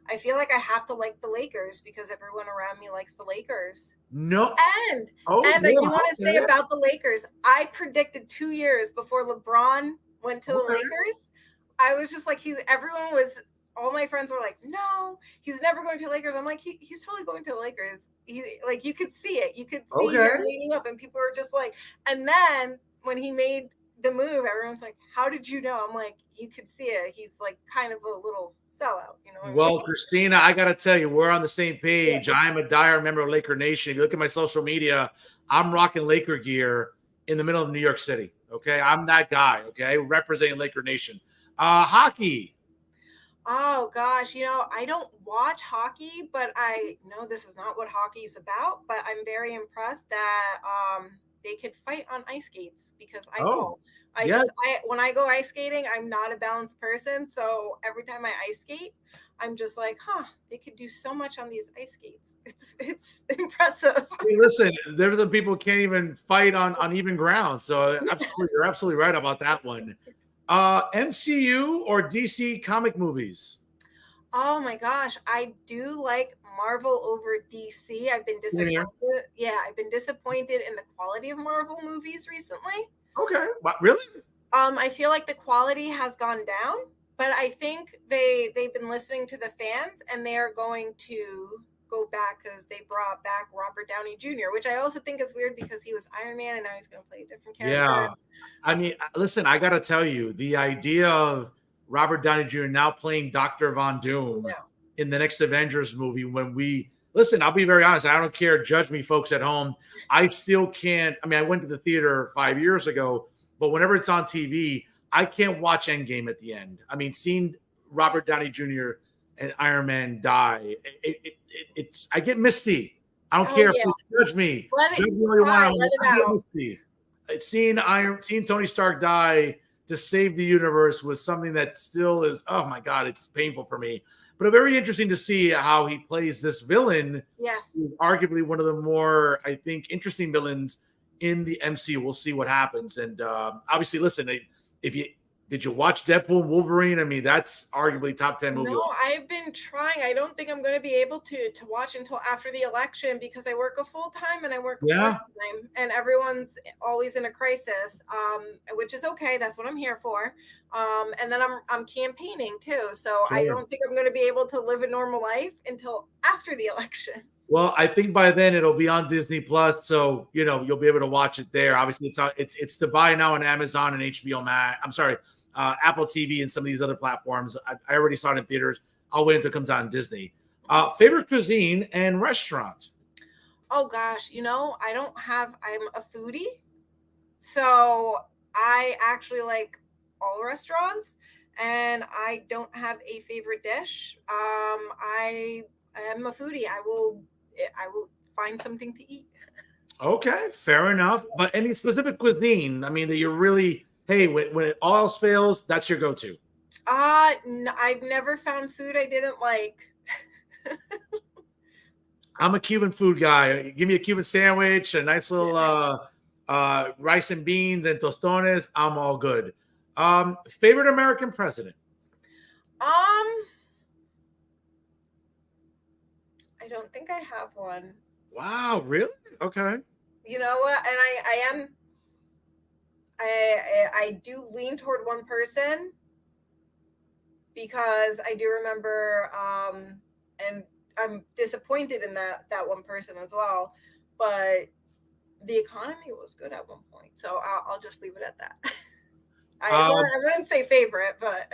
I feel like I have to like the Lakers because everyone around me likes the Lakers. No. And I do want to say about the Lakers, I predicted 2 years before LeBron went to the Lakers. I was just like, all my friends were like, no, he's never going to the Lakers. I'm like, he's totally going to the Lakers. You could see it. You could see him leading up, and people were just like, and then when he made the move, everyone's like, how did you know? I'm like, you could see it. He's like kind of a little sellout, Well, Christina, I got to tell you, we're on the same page. Yeah. I'm a diehard member of Laker Nation. If you look at my social media, I'm rocking Laker gear in the middle of New York City. Okay. I'm that guy. Okay. Representing Laker Nation. Hockey. Oh gosh, I don't watch hockey, but I know this is not what hockey is about, but I'm very impressed that they could fight on ice skates, because when I go ice skating, I'm not a balanced person. So every time I ice skate, I'm just like, they could do so much on these ice skates. It's impressive. Hey, listen, there are the people who can't even fight on even ground. So you're absolutely right about that one. MCU or DC comic movies? Oh my gosh, I do like Marvel over DC. I've been disappointed. Yeah, I've been disappointed in the quality of Marvel movies recently. Okay, really? I feel like the quality has gone down, but I think they've been listening to the fans, and they are going to go back because they brought back Robert Downey Jr., which I also think is weird because he was Iron Man and now he's going to play a different character. Yeah. I mean, listen, I got to tell you, the idea of Robert Downey Jr. now playing Dr. Von Doom in the next Avengers movie, when we listen, I'll be very honest. I don't care. Judge me, folks at home. I still can't. I mean, I went to the theater 5 years ago, but whenever it's on TV, I can't watch Endgame at the end. I mean, seeing Robert Downey Jr. and Iron Man die, it's I get misty. I don't care. If judge me. Judge me all you want. I get misty. Seeing Tony Stark die to save the universe was something that still is, oh my God, it's painful for me. But very interesting to see how he plays this villain. Yes. Arguably one of the more, I think, interesting villains in the MCU. We'll see what happens. And obviously, listen, did you watch Deadpool and Wolverine? I mean, that's arguably top 10 movie. No, I've been trying. I don't think I'm going to be able to watch until after the election because I work a full time and I work a part time, and everyone's always in a crisis, which is okay. That's what I'm here for. And then I'm campaigning too, so I don't think I'm going to be able to live a normal life until after the election. Well, I think by then it'll be on Disney Plus, so you'll be able to watch it there. Obviously, it's to buy now on Amazon and HBO Max. I'm sorry. Apple TV and some of these other platforms. I already saw it in theaters. I'll wait until it comes out on Disney. Favorite cuisine and restaurant? Oh gosh, I'm a foodie. So I actually like all restaurants and I don't have a favorite dish. I am a foodie. I will find something to eat. Okay, fair enough. But any specific cuisine, I mean, that you're really, hey, when all else fails, that's your go-to? No, I've never found food I didn't like. I'm a Cuban food guy. Give me a Cuban sandwich, a nice little rice and beans and tostones. I'm all good. Favorite American president? I don't think I have one. Wow, really? Okay. You know what? And I do lean toward one person because I do remember, and I'm disappointed in that one person as well, but the economy was good at one point. So I'll just leave it at that. I wouldn't say favorite, but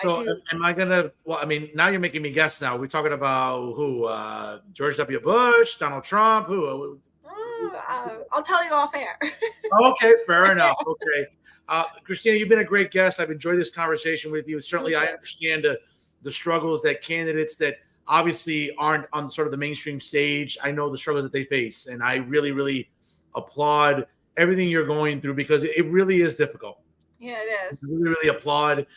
am I gonna? Well, I mean, now you're making me guess. Now we're talking about who? George W. Bush, Donald Trump. Who? I'll tell you off air. Okay, fair enough. Okay, Christina, you've been a great guest. I've enjoyed this conversation with you. Certainly, I understand the struggles that candidates that obviously aren't on sort of the mainstream stage. I know the struggles that they face, and I really, really applaud everything you're going through because it really is difficult. Yeah, it is. I really, really applaud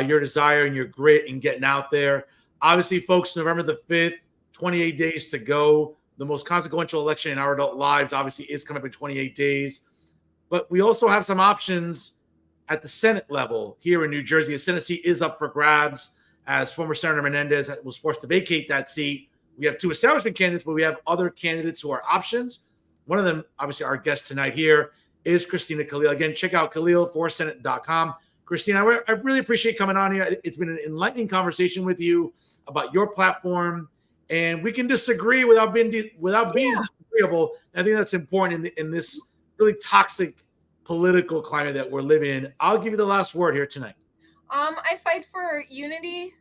your desire and your grit in getting out there. Obviously, folks, November the 5th, 28 days to go. The most consequential election in our adult lives obviously is coming up in 28 days. But we also have some options at the Senate level here in New Jersey. A Senate seat is up for grabs as former Senator Menendez was forced to vacate that seat. We have two establishment candidates, but we have other candidates who are options. One of them, obviously, our guest tonight here is Christina Khalil. Again, check out Khalil4Senate.com. Christina, I really appreciate coming on here. It's been an enlightening conversation with you about your platform, and we can disagree without being disagreeable. I think that's important in this really toxic political climate that we're living in. I'll give you the last word here tonight. I fight for unity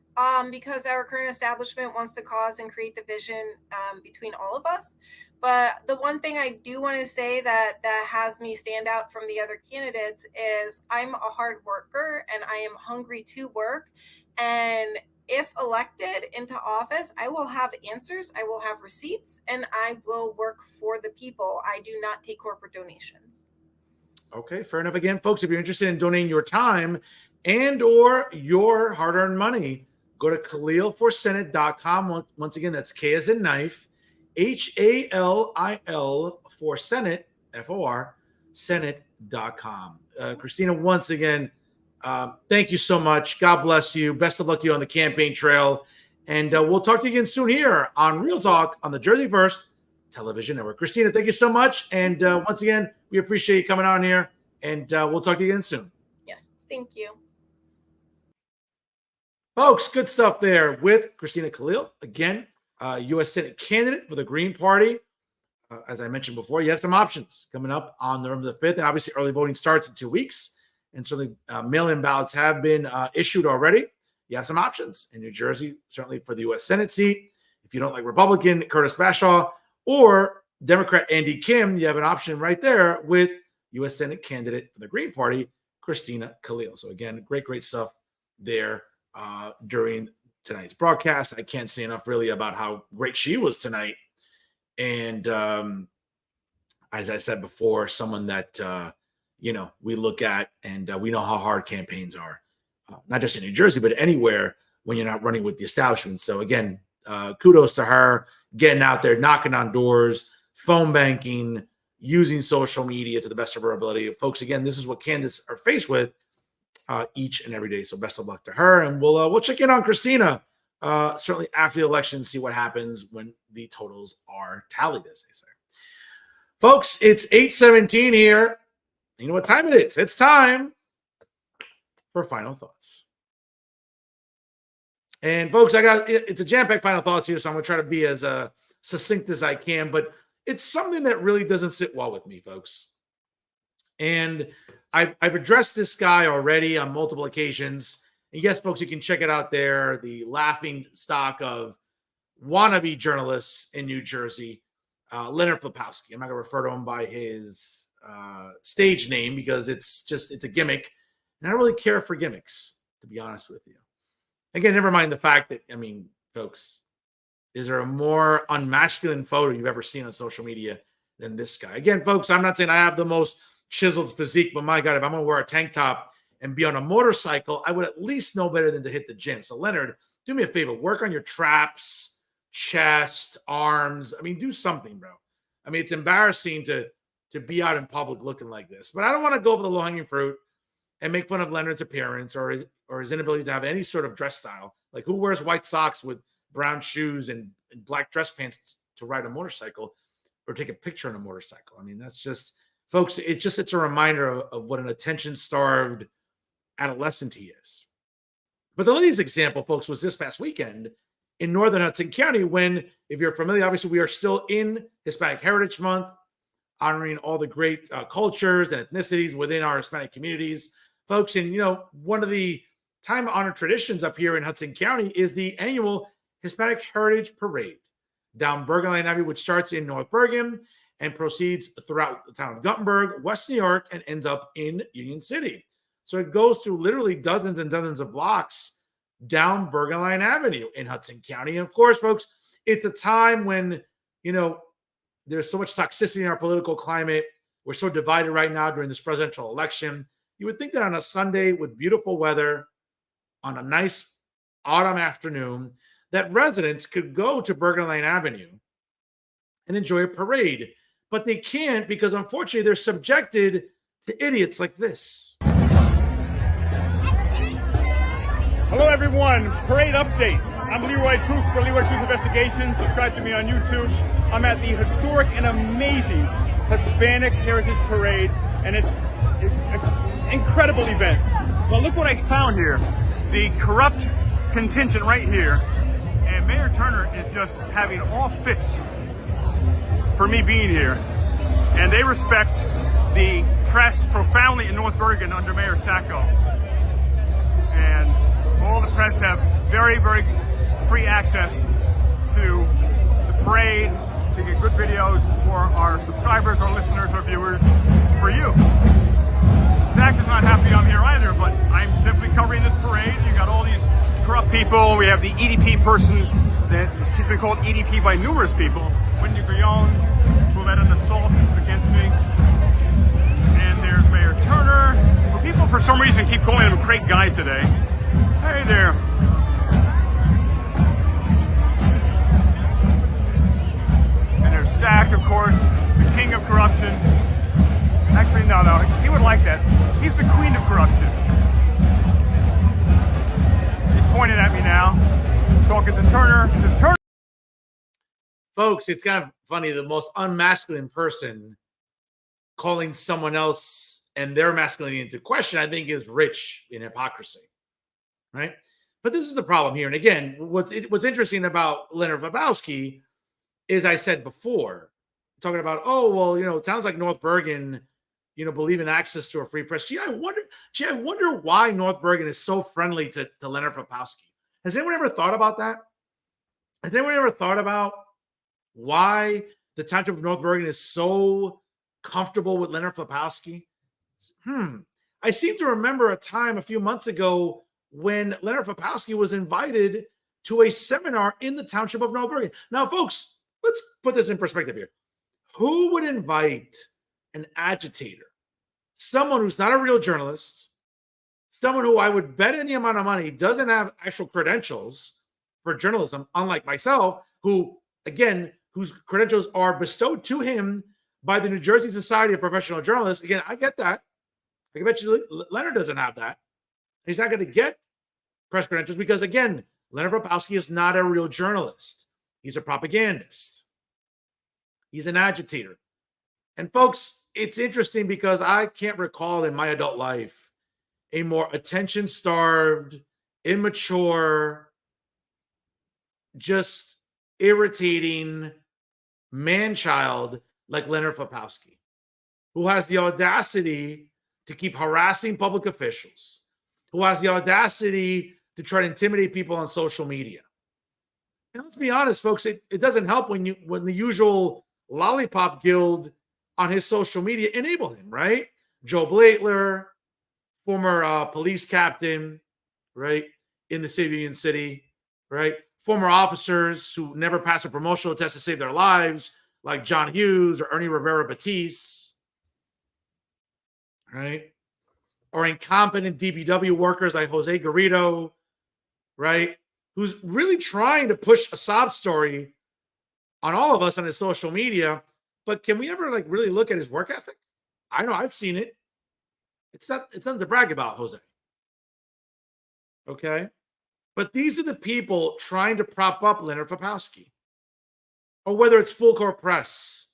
because our current establishment wants to cause and create division between all of us. But the one thing I do want to say that has me stand out from the other candidates is I'm a hard worker and I am hungry to work. And if elected into office, I will have answers, I will have receipts, and I will work for the people. I do not take corporate donations. Okay, fair enough. Again, folks, if you're interested in donating your time and or your hard-earned money, go to Khalil4Senate.com. Once again, that's K as in knife, HALIL for Senate, FOR, Senate.com. Christina, once again, thank you so much. God bless you. Best of luck to you on the campaign trail. And we'll talk to you again soon here on Real Talk on the Jersey First Television Network. Christina, thank you so much. And once again, we appreciate you coming on here. And we'll talk to you again soon. Yes, thank you. Folks, good stuff there with Christina Khalil. Again, U.S. Senate candidate for the Green Party. As I mentioned before, you have some options coming up on November the 5th. And obviously, early voting starts in 2 weeks. And so the mail-in ballots have been issued already. You have some options in New Jersey, certainly for the U.S. Senate seat. If you don't like Republican Curtis Bashaw or Democrat Andy Kim, you have an option right there with U.S. Senate candidate for the Green Party, Christina Khalil. So again, great stuff there during tonight's broadcast. I can't say enough really about how great she was tonight. And as I said before, someone that, we look at and we know how hard campaigns are, not just in New Jersey, but anywhere when you're not running with the establishment. So again, kudos to her getting out there, knocking on doors, phone banking, using social media to the best of her ability. Folks, again, this is what candidates are faced with each and every day. So best of luck to her. And we'll check in on Christina certainly after the election, see what happens when the totals are tallied, as they say. Folks, it's 8:17 here. You know what time it is? It's time for final thoughts. And folks, it's a jam-packed final thoughts here, so I'm going to try to be as succinct as I can, but it's something that really doesn't sit well with me, folks. And I've addressed this guy already on multiple occasions. And yes, folks, you can check it out there, the laughing stock of wannabe journalists in New Jersey, Leonard Flipowski. I'm not going to refer to him by his stage name because it's a gimmick. And I don't really care for gimmicks, to be honest with you. Again, never mind the fact that, folks, is there a more unmasculine photo you've ever seen on social media than this guy? Again, folks, I'm not saying I have the most chiseled physique, but my God, if I'm going to wear a tank top and be on a motorcycle, I would at least know better than to hit the gym. So, Leonard, do me a favor. Work on your traps, chest, arms. Do something, bro. It's embarrassing to be out in public looking like this. But I don't want to go for the low-hanging fruit and make fun of Leonard's appearance or his inability to have any sort of dress style. Like, who wears white socks with brown shoes and black dress pants to ride a motorcycle or take a picture on a motorcycle? That's just, folks, it's a reminder of what an attention-starved adolescent he is. But the latest example, folks, was this past weekend in northern Hudson County when, if you're familiar, obviously we are still in Hispanic Heritage Month, honoring all the great cultures and ethnicities within our Hispanic communities, folks. And, one of the time-honored traditions up here in Hudson County is the annual Hispanic Heritage Parade down Bergen Line Avenue, which starts in North Bergen and proceeds throughout the town of Guttenberg, West New York, and ends up in Union City. So it goes through literally dozens and dozens of blocks down Bergen Line Avenue in Hudson County. And of course, folks, it's a time when, there's so much toxicity in our political climate. We're so divided right now during this presidential election. You would think that on a Sunday with beautiful weather, on a nice autumn afternoon, that residents could go to Bergen Line Avenue and enjoy a parade. But they can't because, unfortunately, they're subjected to idiots like this. Hello, everyone. Parade update. I'm Leroy Truth for Leroy Truth Investigations. Subscribe to me on YouTube. I'm at the historic and amazing Hispanic Heritage Parade, and it's an incredible event. Well, look what I found here. The corrupt contingent right here, and Mayor Turner is just having all fits for me being here. And they respect the press profoundly in North Bergen under Mayor Sacco. And all the press have very, very free access to the parade, to get good videos for our subscribers, our listeners, our viewers, for you. Stack is not happy I'm here either, but I'm simply covering this parade. You got all these corrupt people. We have the EDP person that she's been called EDP by numerous people. Wendy Guillon, who led an assault against me. And there's Mayor Turner, who people for some reason keep calling him a great guy today. Hey there. And there's Stack, of course, the king of corruption. Actually, no, he would like that. He's the queen of corruption. He's pointing at me now, talking to Turner. Does Turner? Folks, it's kind of funny. The most unmasculine person calling someone else and their masculinity into question, I think, is rich in hypocrisy, right? But this is the problem here. And again, what's interesting about Leonard Lebowski is, I said before, talking about, oh, well, towns like North Bergen, believe in access to a free press. I wonder why North Bergen is so friendly to Leonard Lebowski. Has anyone ever thought about that? Has anyone ever thought about why the township of North Bergen is so comfortable with Leonard Lebowski? I seem to remember a time a few months ago when Leonard Lebowski was invited to a seminar in the township of North Bergen. Now, folks, let's put this in perspective here. Who would invite an agitator, someone who's not a real journalist, someone who I would bet any amount of money doesn't have actual credentials for journalism, unlike myself, who, again, whose credentials are bestowed to him by the New Jersey Society of Professional Journalists? Again, I get that. I can bet you Leonard doesn't have that. He's not going to get press credentials because, again, Leonard Lebowski is not a real journalist. He's a propagandist. He's an agitator. And folks, it's interesting because I can't recall in my adult life a more attention-starved, immature, just irritating man-child like Leonard Lebowski, who has the audacity to keep harassing public officials, who has the audacity to try to intimidate people on social media. And let's be honest, folks, it doesn't help when the usual lollipop guild on his social media enable him, right? Joe Blaitler, former police captain, right, in the city of Union City, right? Former officers who never passed a promotional test to save their lives, like John Hughes or Ernie Rivera Batiste, right? Or incompetent DPW workers like Jose Garrido, right? Who's really trying to push a sob story on all of us on his social media. But can we ever really look at his work ethic? I know I've seen it. It's nothing to brag about, Jose. Okay? But these are the people trying to prop up Leonard Lebowski. Or whether it's Full Court Press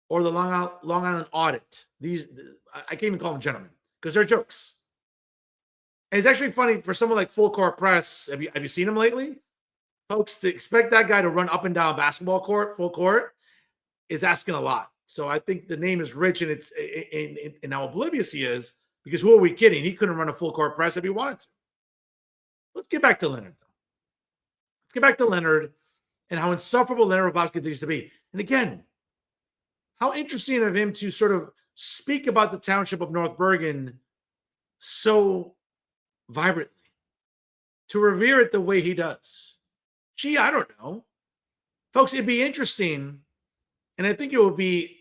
or the Long Island Audit. I can't even call them gentlemen because they're jokes. And it's actually funny for someone like Full Court Press. Have you seen him lately? Folks, to expect that guy to run up and down a basketball court, full court, is asking a lot. So I think the name is rich, and it's in how oblivious he is, because who are we kidding? He couldn't run a full court press if he wanted to. Let's get back to Leonard, though. Let's get back to Leonard and how insufferable Leonard Lebowski continues to be. And again, how interesting of him to sort of speak about the township of North Bergen so vibrantly, to revere it the way he does. Gee, I don't know. Folks, it'd be interesting, and I think it would be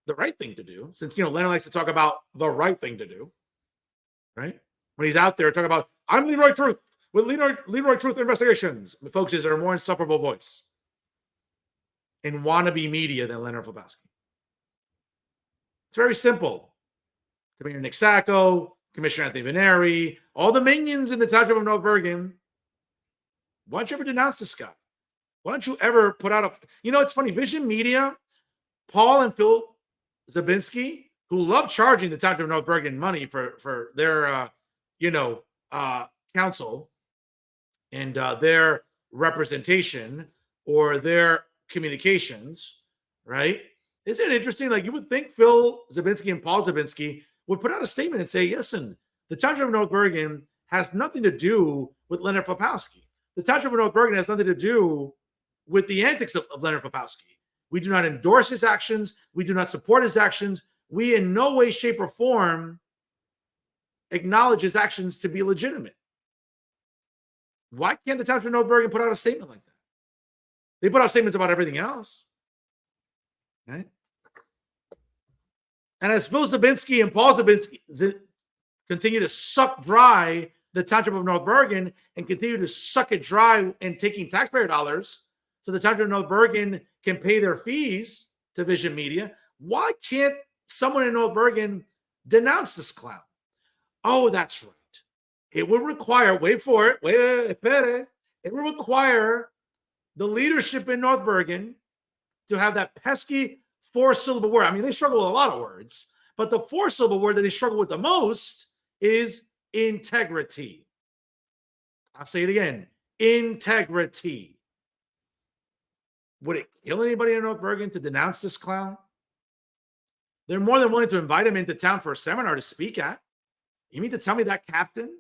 the right thing to do, since, Leonard likes to talk about the right thing to do, right? When he's out there talking about, I'm Leroy Truth with Leroy Truth Investigations. The folks is a more insufferable voice in wannabe media than Leonard Lebowski. It's very simple. Commissioner Nick Sacco, Commissioner Anthony Veneri, all the minions in the township of North Bergen. Why don't you ever denounce this guy? Why don't you ever put out a... it's funny. Vision Media, Paul and Phil Zabinski, who love charging the township of North Bergen money for their, counsel and their representation or their communications, right? Isn't it interesting? You would think Phil Zabinski and Paul Zabinski would put out a statement and say, listen, the township of North Bergen has nothing to do with Leonard Lebowski. The township of North Bergen has nothing to do with the antics of Leonard Lebowski. We do not endorse his actions. We do not support his actions. We in no way, shape, or form acknowledge his actions to be legitimate. Why can't the township of North Bergen put out a statement like that? They put out statements about everything else, right? And as Phil Zabinski and Paul Zabinski continue to suck dry the township of North Bergen and continue to suck it dry and taking taxpayer dollars so the township of North Bergen can pay their fees to Vision Media, why can't someone in North Bergen denounce this clown? Oh, that's right. It would require, wait for it, it would require the leadership in North Bergen to have that pesky 4-syllable word. I mean, they struggle with a lot of words, but the 4-syllable word that they struggle with the most is integrity. I'll say it again. Integrity. Would it kill anybody in North Bergen to denounce this clown? They're more than willing to invite him into town for a seminar to speak at. You mean to tell me that captain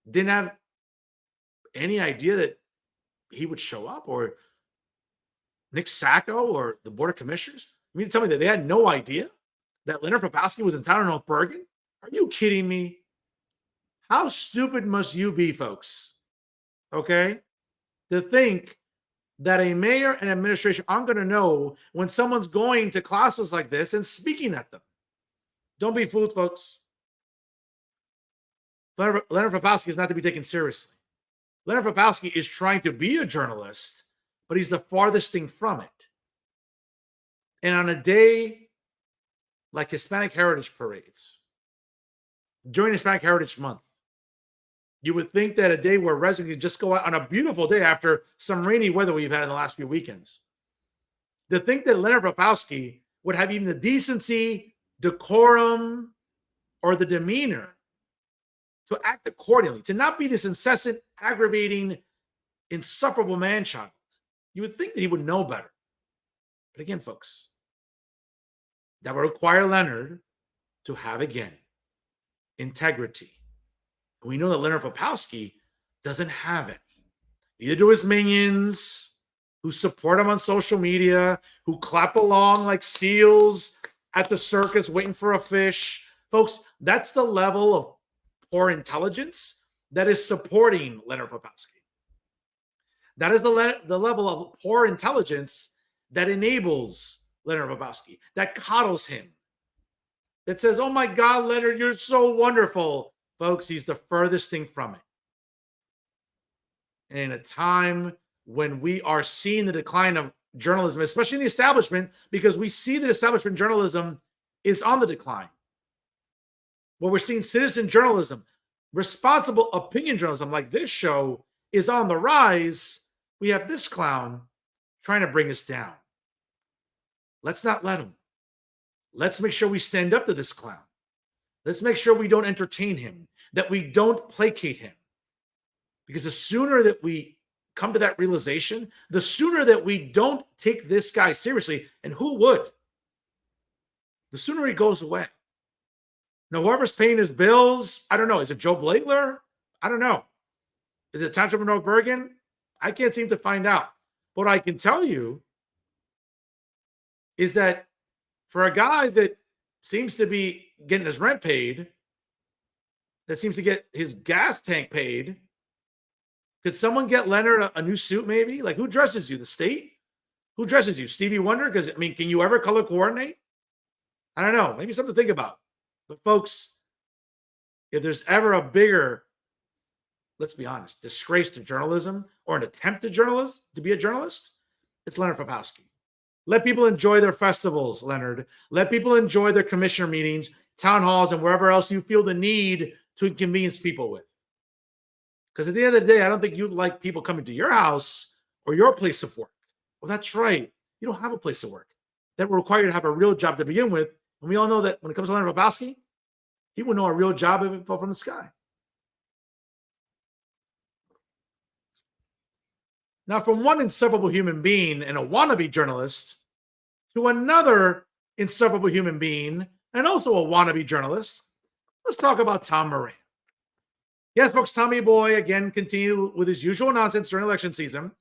didn't have any idea that he would show up, or Nick Sacco or the Board of Commissioners? You mean to tell me that they had no idea that Leonard Popowski was in town in North Bergen? Are you kidding me? How stupid must you be, folks? Okay? To think that a mayor and administration aren't going to know when someone's going to classes like this and speaking at them. Don't be fooled, folks. Leonard Popowski is not to be taken seriously. Leonard Popowski is trying to be a journalist, but he's the farthest thing from it. And on a day like Hispanic Heritage Parades, during Hispanic Heritage Month, you would think that a day where residents could just go out on a beautiful day after some rainy weather we've had in the last few weekends. To think that Leonard Popowski would have even the decency, decorum, or the demeanor to act accordingly, to not be this incessant, aggravating, insufferable man-child. You would think that he would know better. But again, folks, that would require Leonard to have, again, integrity. We know that Leonard Popowski doesn't have any. Neither do his minions, who support him on social media, who clap along like seals at the circus waiting for a fish. Folks, that's the level of poor intelligence that is supporting Leonard Popowski. That is the level of poor intelligence that enables Leonard Popowski, that coddles him, that says, oh my God, Leonard, you're so wonderful. Folks, he's the furthest thing from it. And in a time when we are seeing the decline of journalism, especially in the establishment, because we see that establishment journalism is on the decline. Well, we're seeing citizen journalism, responsible opinion journalism like this show is on the rise. We have this clown trying to bring us down. Let's not let him. Let's make sure we stand up to this clown. Let's make sure we don't entertain him, that we don't placate him. Because the sooner that we come to that realization, the sooner that we don't take this guy seriously, and who would, the sooner he goes away. Now, whoever's paying his bills, I don't know. Is it Joe Blagler? I don't know. Is it Township of North Bergen? I can't seem to find out. But what I can tell you is that for a guy that seems to be getting his rent paid, that seems to get his gas tank paid, could someone get Leonard a new suit maybe? Like, who dresses you? The state? Who dresses you? Stevie Wonder? Because, I mean, can you ever color coordinate? I don't know. Maybe something to think about. But folks, if there's ever a bigger, let's be honest, disgrace to journalism or an attempt to be a journalist, it's Leonard Popowski. Let people enjoy their festivals, Leonard. Let people enjoy their commissioner meetings, town halls, and wherever else you feel the need to inconvenience people with. Because at the end of the day, I don't think you'd like people coming to your house or your place of work. Well, that's right. You don't have a place of work. That will require you to have a real job to begin with. And we all know that when it comes to Leonard Popowski, he would know a real job if it fell from the sky. Now, from one insufferable human being and a wannabe journalist to another insufferable human being and also a wannabe journalist, let's talk about Tom Moran. Yes, folks, Tommy Boy again continued with his usual nonsense during election season.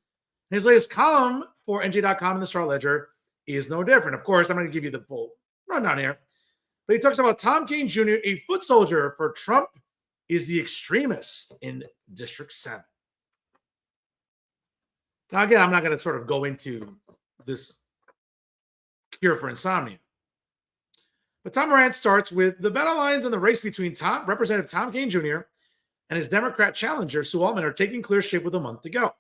His latest column for NJ.com and the Star Ledger is no different. Of course, I'm going to give you the full rundown here. But he talks about Tom Kean Jr., a foot soldier for Trump, is the extremist in District 7. Now, again, I'm not going to sort of go into this cure for insomnia. But Tom Moran starts with the battle lines in the race between Representative Tom Kean Jr. and his Democrat challenger, Sue Altman, are taking clear shape with a month to go.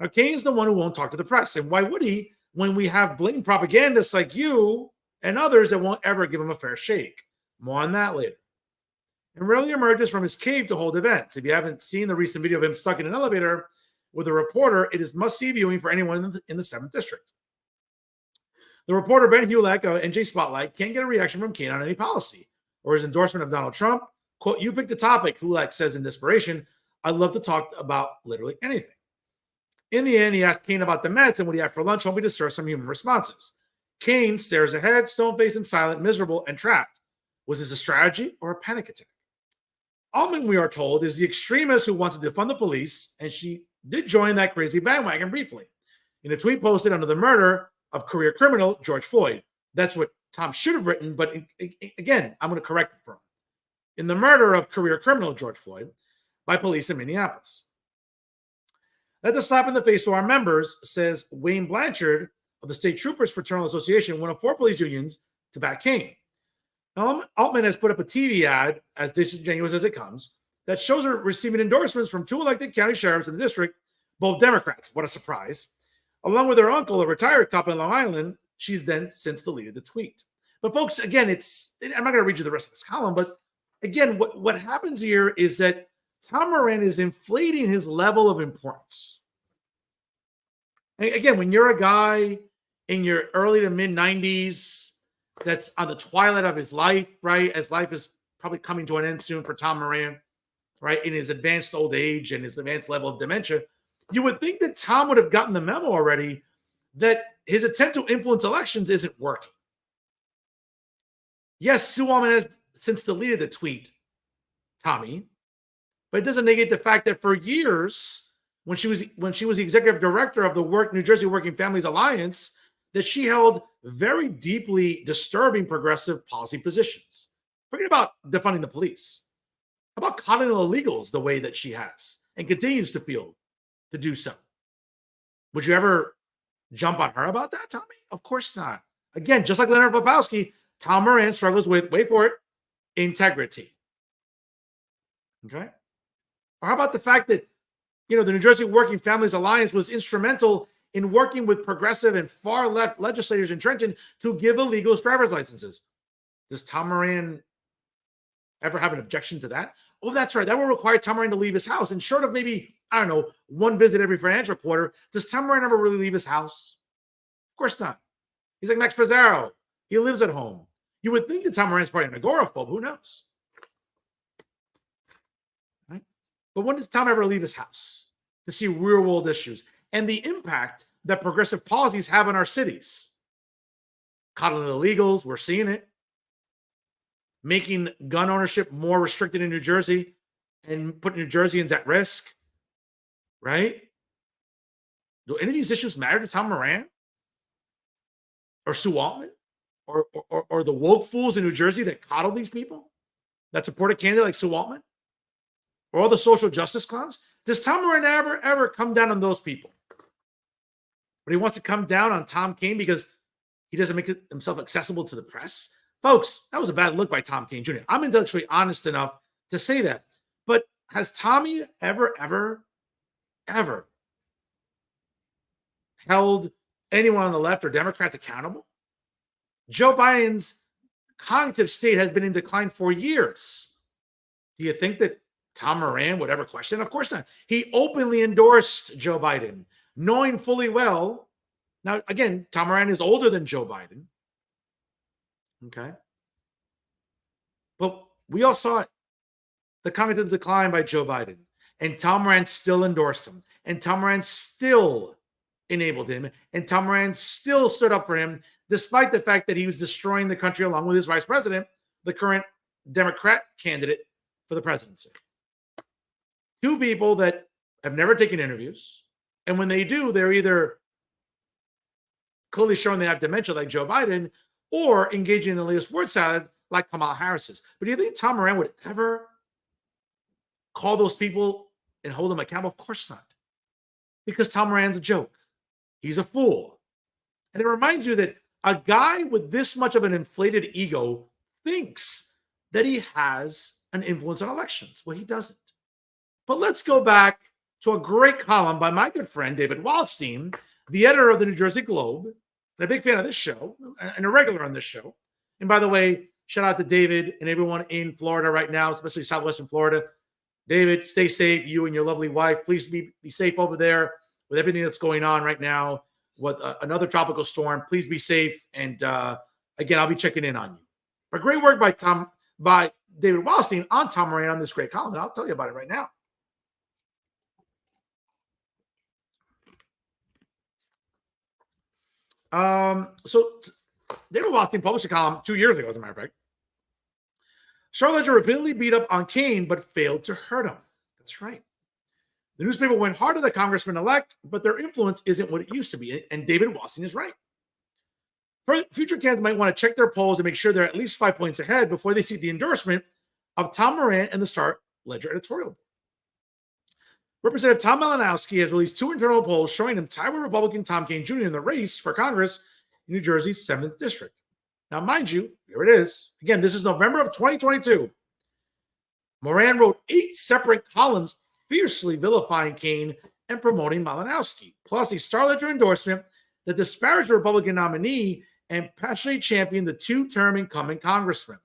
Now, Kean's the one who won't talk to the press. And why would he when we have blatant propagandists like you and others that won't ever give him a fair shake? More on that later. And rarely emerges from his cave to hold events. If you haven't seen the recent video of him stuck in an elevator with a reporter, it is must-see viewing for anyone in the 7th District. The reporter, Ben Hulek of NJ Spotlight, can't get a reaction from Kean on any policy or his endorsement of Donald Trump. Quote, you picked the topic, Hulek says in desperation. I'd love to talk about literally anything. In the end, he asked Kane about the Mets and what he had for lunch, hoping to stir some human responses. Kane stares ahead, stone-faced and silent, miserable and trapped. Was this a strategy or a panic attack? Altman, we are told, is the extremist who wants to defund the police, and she did join that crazy bandwagon briefly in a tweet posted under the murder of career criminal George Floyd. That's what Tom should have written, but again, I'm going to correct it for him. In the murder of career criminal George Floyd by police in Minneapolis. That's a slap in the face to our members, says Wayne Blanchard of the State Troopers Fraternal Association, one of 4 police unions, to back Kane. Now, Altman has put up a TV ad, as disingenuous as it comes, that shows her receiving endorsements from 2 elected county sheriffs in the district, both Democrats. What a surprise. Along with her uncle, a retired cop in Long Island. She's then since deleted the tweet. But folks, again, I'm not going to read you the rest of this column, but again, what happens here is that Tom Moran is inflating his level of importance. And again, when you're a guy in your early to mid 90s that's on the twilight of his life, right? As life is probably coming to an end soon for Tom Moran, right? In his advanced old age and his advanced level of dementia, you would think that Tom would have gotten the memo already that his attempt to influence elections isn't working. Yes, Sue Altman has since deleted the tweet, Tommy, but it doesn't negate the fact that for years, when she was the executive director of the New Jersey Working Families Alliance, that she held very deeply disturbing progressive policy positions. Forget about defunding the police. How about coddling illegals the way that she has and continues to feel to do so? Would you ever jump on her about that, Tommy? Of course not. Again, just like Leonard Popowski, Tom Moran struggles with, wait for it, integrity. Okay? Or how about the fact that, the New Jersey Working Families Alliance was instrumental in working with progressive and far left legislators in Trenton to give illegals driver's licenses? Does Tom Moran ever have an objection to that? Oh, that's right. That will require Tom Moran to leave his house. And short of maybe, I don't know, one visit every financial quarter, does Tom Moran ever really leave his house? Of course not. He's like Max Pizarro. He lives at home. You would think that Tom Moran's probably an agoraphobe. Who knows? Right? But when does Tom ever leave his house to see real-world issues and the impact that progressive policies have on our cities? Coddling illegals, we're seeing it. Making gun ownership more restricted in New Jersey and putting New Jerseyans at risk, right? Do any of these issues matter to Tom Moran or Sue Altman or the woke fools in New Jersey that coddle these people that support a candidate like Sue Altman or all the social justice clowns? Does Tom Moran ever come down on those people? But he wants to come down on Tom Kane because he doesn't make himself accessible to the press? Folks, that was a bad look by Tom Kane Jr. I'm intellectually honest enough to say that. But has Tommy ever held anyone on the left or Democrats accountable? Joe Biden's cognitive state has been in decline for years. Do you think that Tom Moran would ever question? Of course not. He openly endorsed Joe Biden, knowing fully well. Now, again, Tom Moran is older than Joe Biden. Okay. But we all saw it. The cognitive decline by Joe Biden. And Tom Moran still endorsed him. And Tom Moran still enabled him. And Tom Moran still stood up for him, despite the fact that he was destroying the country along with his vice president, the current Democrat candidate for the presidency. 2 people that have never taken interviews. And when they do, they're either clearly showing they have dementia like Joe Biden or engaging in the latest word salad like Kamala Harris's. But do you think Tom Moran would ever call those people and hold them accountable? Of course not. Because Tom Moran's a joke. He's a fool. And it reminds you that a guy with this much of an inflated ego thinks that he has an influence on elections. Well, he doesn't. But let's go back to a great column by my good friend, David Wildstein, the editor of the New Jersey Globe, and a big fan of this show, and a regular on this show. And by the way, shout out to David and everyone in Florida right now, especially Southwestern Florida. David, stay safe. You and your lovely wife, please be safe over there with everything that's going on right now with another tropical storm. Please be safe. And again, I'll be checking in on you. But great work by David Wildstein on Tom Moran on this great column. And I'll tell you about it right now. David Wallstein published a column 2 years ago, as a matter of fact. Star-Ledger repeatedly beat up on Kane, but failed to hurt him. That's right. The newspaper went hard on the congressman-elect, but their influence isn't what it used to be, and David Wallstein is right. Future candidates might want to check their polls and make sure they're at least 5 points ahead before they see the endorsement of Tom Moran and the Star-Ledger editorial board. Representative Tom Malinowski has released 2 internal polls showing him tied with Republican Tom Kane Jr. in the race for Congress in New Jersey's 7th District. Now, mind you, here it is. Again, this is November of 2022. Moran wrote 8 separate columns fiercely vilifying Kane and promoting Malinowski, plus a Star-Ledger endorsement that disparaged the Republican nominee and passionately championed the 2-term incumbent congressman.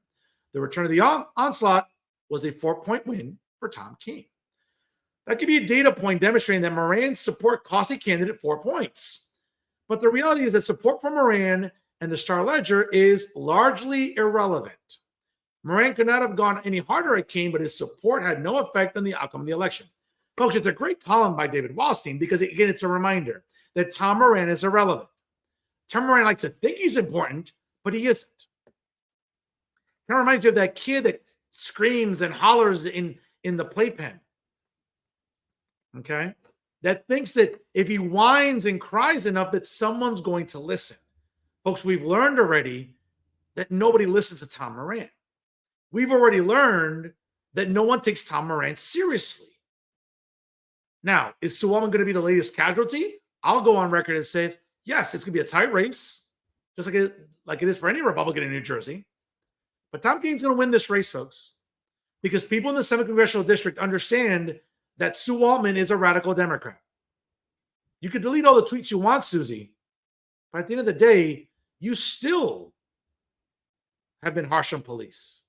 The return of the onslaught was a 4-point win for Tom Kane. That could be a data point demonstrating that Moran's support cost a candidate 4 points. But the reality is that support for Moran and the Star-Ledger is largely irrelevant. Moran could not have gone any harder at Kane, but his support had no effect on the outcome of the election. Folks, it's a great column by David Wallstein because, again, it's a reminder that Tom Moran is irrelevant. Tom Moran likes to think he's important, but he isn't. Kind of reminds you of that kid that screams and hollers in the playpen. Okay? That thinks that if he whines and cries enough that someone's going to listen. Folks, we've learned already that nobody listens to Tom Moran. We've already learned that no one takes Tom Moran seriously. Now, is Sue Ellen going to be the latest casualty? I'll go on record and say, yes, it's going to be a tight race, just like it is for any Republican in New Jersey. But Tom Kane's going to win this race, folks, because people in the 7th Congressional District understand that Sue Altman is a radical Democrat. You could delete all the tweets you want, Susie, but at the end of the day, you still have been harsh on police.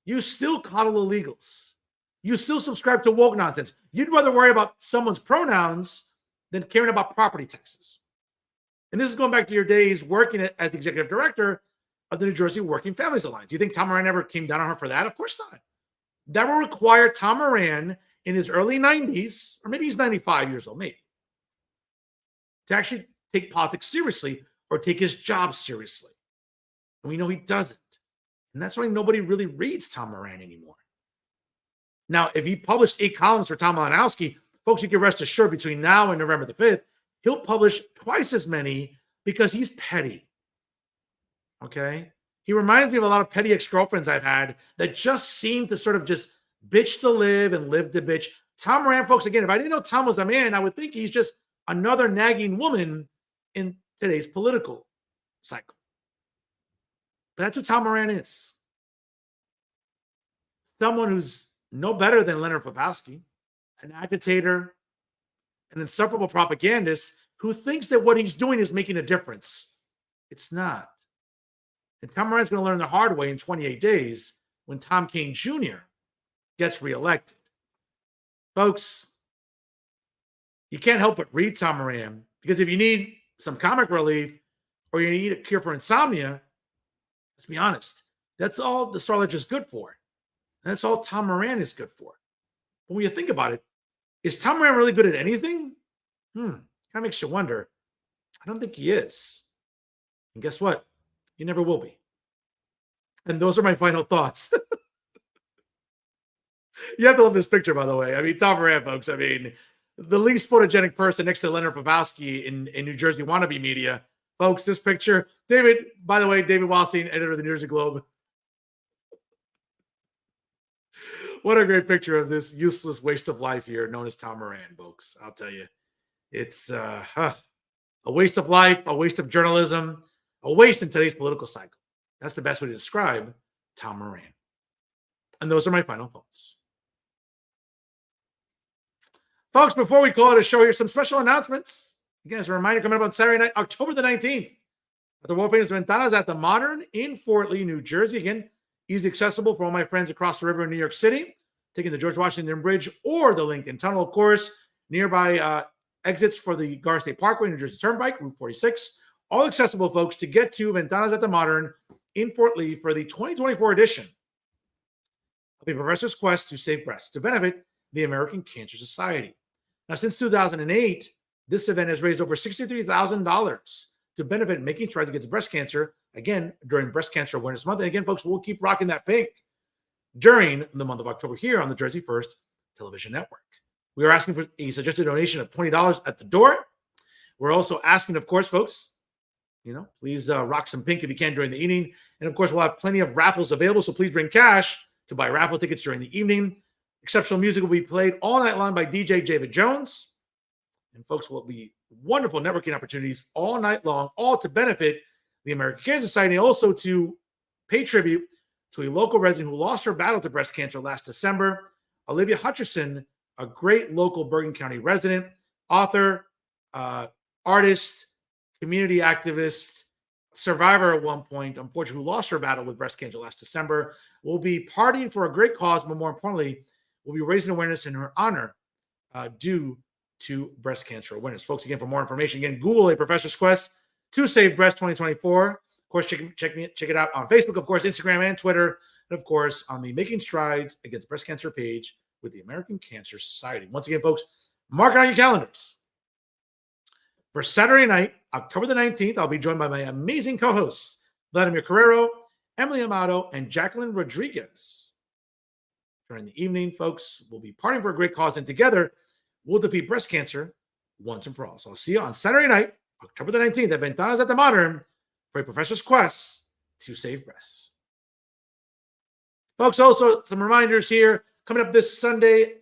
You still coddle illegals. You still subscribe to woke nonsense. You'd rather worry about someone's pronouns than caring about property taxes. And this is going back to your days working as executive director of the New Jersey Working Families Alliance. Do you think Tom Moran ever came down on her for that? Of course not. That will require Tom Moran in his early 90s, or maybe he's 95 years old, maybe, to actually take politics seriously or take his job seriously. And we know he doesn't. And that's why nobody really reads Tom Moran anymore. Now, if he published 8 columns for Tom Malinowski, folks, you can rest assured between now and November the 5th, he'll publish twice as many because he's petty. Okay? He reminds me of a lot of petty ex-girlfriends I've had that just seem to sort of just bitch to live and live to bitch. Tom Moran, folks, again, if I didn't know Tom was a man, I would think he's just another nagging woman in today's political cycle. But that's what Tom Moran is. Someone who's no better than Leonard Popowski, an agitator, an insufferable propagandist who thinks that what he's doing is making a difference. It's not. And Tom Moran's going to learn the hard way in 28 days when Tom Kane Jr. gets reelected. Folks, you can't help but read Tom Moran because if you need some comic relief or you need a cure for insomnia, let's be honest, that's all the Star-Ledger is good for. And that's all Tom Moran is good for. But when you think about it, is Tom Moran really good at anything? Kind of makes you wonder. I don't think he is. And guess what? He never will be. And those are my final thoughts. You have to love this picture, by the way. I mean, Tom Moran, folks. I mean, the least photogenic person next to Leonard Popowski in New Jersey wannabe media. Folks, this picture. David, by the way, David Wallstein, editor of the New Jersey Globe. What a great picture of this useless waste of life here known as Tom Moran, folks. I'll tell you. It's a waste of life, a waste of journalism, a waste in today's political cycle. That's the best way to describe Tom Moran. And those are my final thoughts. Folks, before we call it a show, here's some special announcements. Again, as a reminder, coming up on Saturday night, October the 19th, at the world-famous Ventanas at the Modern in Fort Lee, New Jersey. Again, easy accessible for all my friends across the river in New York City, taking the George Washington Bridge or the Lincoln Tunnel, of course. Nearby exits for the Gar State Parkway, New Jersey Turnpike, Route 46. All accessible, folks, to get to Ventanas at the Modern in Fort Lee for the 2024 edition of the Professor's Quest to Save Breasts to benefit the American Cancer Society. Now, since 2008, this event has raised over $63,000 to benefit making strides against breast cancer, again, during Breast Cancer Awareness Month. And again, folks, we'll keep rocking that pink during the month of October here on the Jersey First Television Network. We are asking for a suggested donation of $20 at the door. We're also asking, of course, folks, please rock some pink if you can during the evening. And of course, we'll have plenty of raffles available, so please bring cash to buy raffle tickets during the evening. Exceptional music will be played all night long by DJ David Jones. And folks, will be wonderful networking opportunities all night long, all to benefit the American Cancer Society, and also to pay tribute to a local resident who lost her battle to breast cancer last December, Olivia Hutcherson, a great local Bergen County resident, author, artist, community activist, survivor at one point, unfortunately, who lost her battle with breast cancer last December, will be partying for a great cause, but more importantly, will be raising awareness in her honor due to breast cancer awareness. Folks, again, for more information, again, Google A Professor's Quest to Save Breast 2024. Of course, check it out on Facebook, of course, Instagram and Twitter, and of course, on the Making Strides Against Breast Cancer page with the American Cancer Society. Once again, folks, mark it on your calendars. For Saturday night, October the 19th, I'll be joined by my amazing co-hosts, Vladimir Carrero, Emily Amato, and Jacqueline Rodriguez. During the evening, folks, we'll be partying for a great cause, and together, we'll defeat breast cancer once and for all. So I'll see you on Saturday night, October the 19th, at Ventanas at the Modern for a Professor's Quest to Save Breasts. Folks, also some reminders here. Coming up this Sunday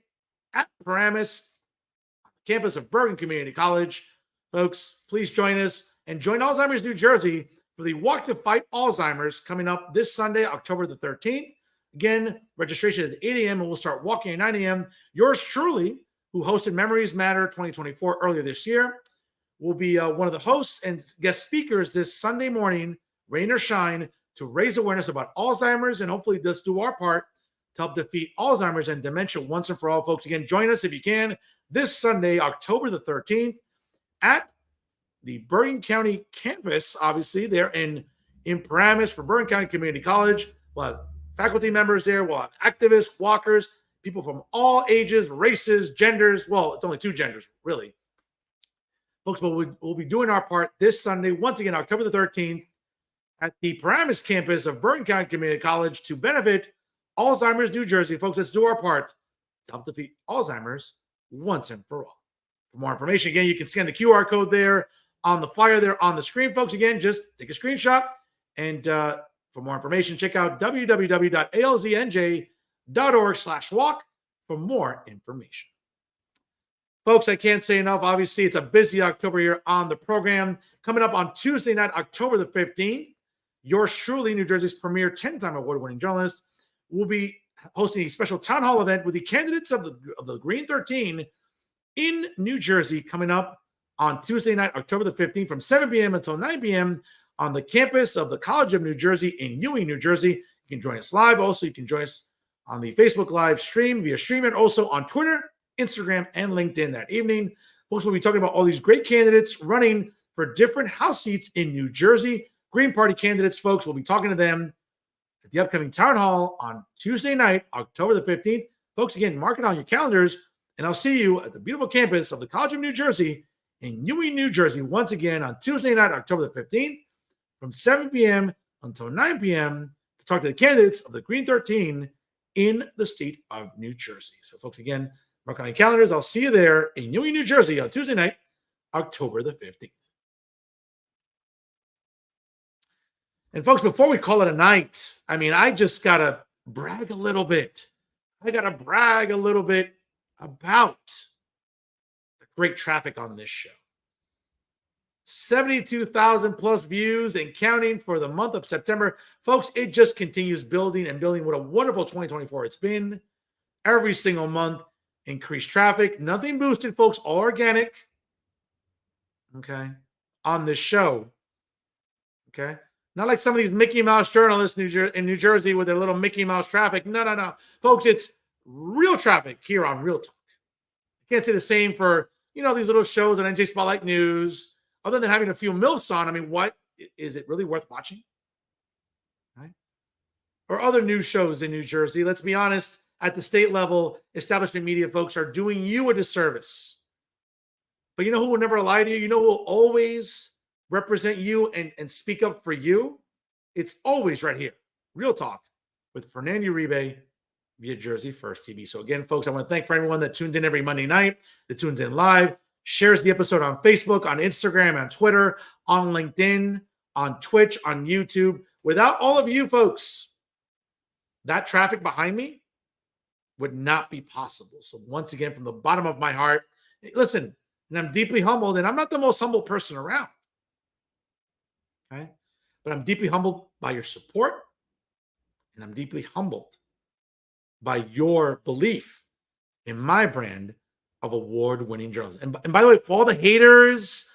at Paramus, campus of Bergen Community College. Folks, please join us and join Alzheimer's New Jersey for the Walk to Fight Alzheimer's coming up this Sunday, October the 13th. Again, registration is at 8 a.m. and we'll start walking at 9 a.m. Yours truly, who hosted Memories Matter 2024 earlier this year, will be one of the hosts and guest speakers this Sunday morning, rain or shine, to raise awareness about Alzheimer's and hopefully let's do our part to help defeat Alzheimer's and dementia once and for all. Folks, again, join us if you can this Sunday, October the 13th at the Bergen County campus, obviously, there in Paramus for Bergen County Community College. We'll have faculty members there. We'll have activists, walkers, people from all ages, races, genders. Well, it's only two genders, really. Folks, but we'll be doing our part this Sunday, once again, October the 13th, at the Paramus campus of Bergen County Community College to benefit Alzheimer's New Jersey. Folks, let's do our part to help defeat Alzheimer's once and for all. For more information, again, you can scan the QR code there on the flyer there on the screen. Folks, again, just take a screenshot. And for more information, check out www.alznj.org/walk for more information. Folks, I can't say enough. Obviously, it's a busy October here on the program. Coming up on Tuesday night, October the 15th, yours truly, New Jersey's premier 10-time award-winning journalist, will be hosting a special town hall event with the candidates of the Green 13 in New Jersey coming up on Tuesday night, October the 15th from 7 p.m. until 9 p.m. on the campus of the College of New Jersey in Ewing, New Jersey. You can join us live. Also, you can join us on the Facebook live stream via stream and also on Twitter, Instagram, and LinkedIn that evening. Folks, we'll be talking about all these great candidates running for different House seats in New Jersey. Green Party candidates, folks, we'll be talking to them at the upcoming town hall on Tuesday night, October the 15th. Folks, again, mark it on your calendars, and I'll see you at the beautiful campus of the College of New Jersey in Ewing, New Jersey, once again on Tuesday night, October the 15th, from 7 p.m. until 9 p.m. to talk to the candidates of the Green 13 in the state of New Jersey. So, folks, again, mark on your calendars. I'll see you there in Ewing, New Jersey on Tuesday night, October the 15th. And, folks, before we call it a night, I just got to brag a little bit. I got to brag a little bit about the great traffic on this show. 72,000 plus views and counting for the month of September. Folks, it just continues building and building. What a wonderful 2024 it's been. Every single month, increased traffic. Nothing boosted, folks. All organic. Okay. On this show. Okay. Not like some of these Mickey Mouse journalists in New Jersey with their little Mickey Mouse traffic. No. Folks, it's real traffic here on Real Talk. I can't say the same for, these little shows on NJ Spotlight News. Other than having a few MILFs on, what is it really worth watching? Right? Or other news shows in New Jersey. Let's be honest, at the state level, establishment media folks are doing you a disservice. But you know who will never lie to you? You know who will always represent you and speak up for you, it's always right here. Real Talk with Fernando Uribe via Jersey First TV. So again, folks, I want to thank for everyone that tunes in every Monday night, that tunes in live, shares the episode on Facebook, on Instagram, on Twitter, on LinkedIn, on Twitch, on YouTube. Without all of you folks, that traffic behind me would not be possible. So once again, from the bottom of my heart, listen, and I'm deeply humbled, and I'm not the most humble person around. Okay? But I'm deeply humbled by your support, and I'm deeply humbled by your belief in my brand of award-winning journalism. And by the way, for all the haters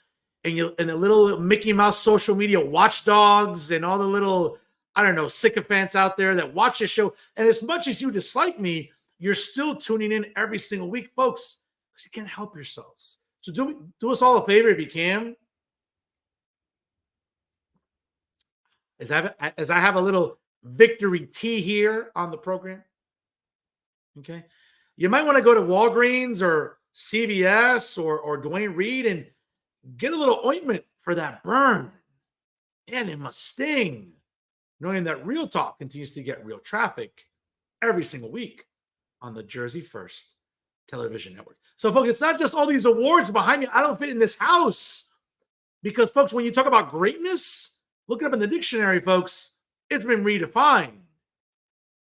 and the little Mickey Mouse social media watchdogs and all the little, I don't know, sycophants out there that watch this show, and as much as you dislike me, you're still tuning in every single week, folks, because you can't help yourselves. So do us all a favor if you can. As I have a little victory tea here on the program, okay? You might want to go to Walgreens or CVS or Dwayne Reed and get a little ointment for that burn. And it must sting, knowing that Real Talk continues to get real traffic every single week on the Jersey First television network. So, folks, it's not just all these awards behind me. I don't fit in this house. Because, folks, when you talk about greatness, look it up in the dictionary, folks, it's been redefined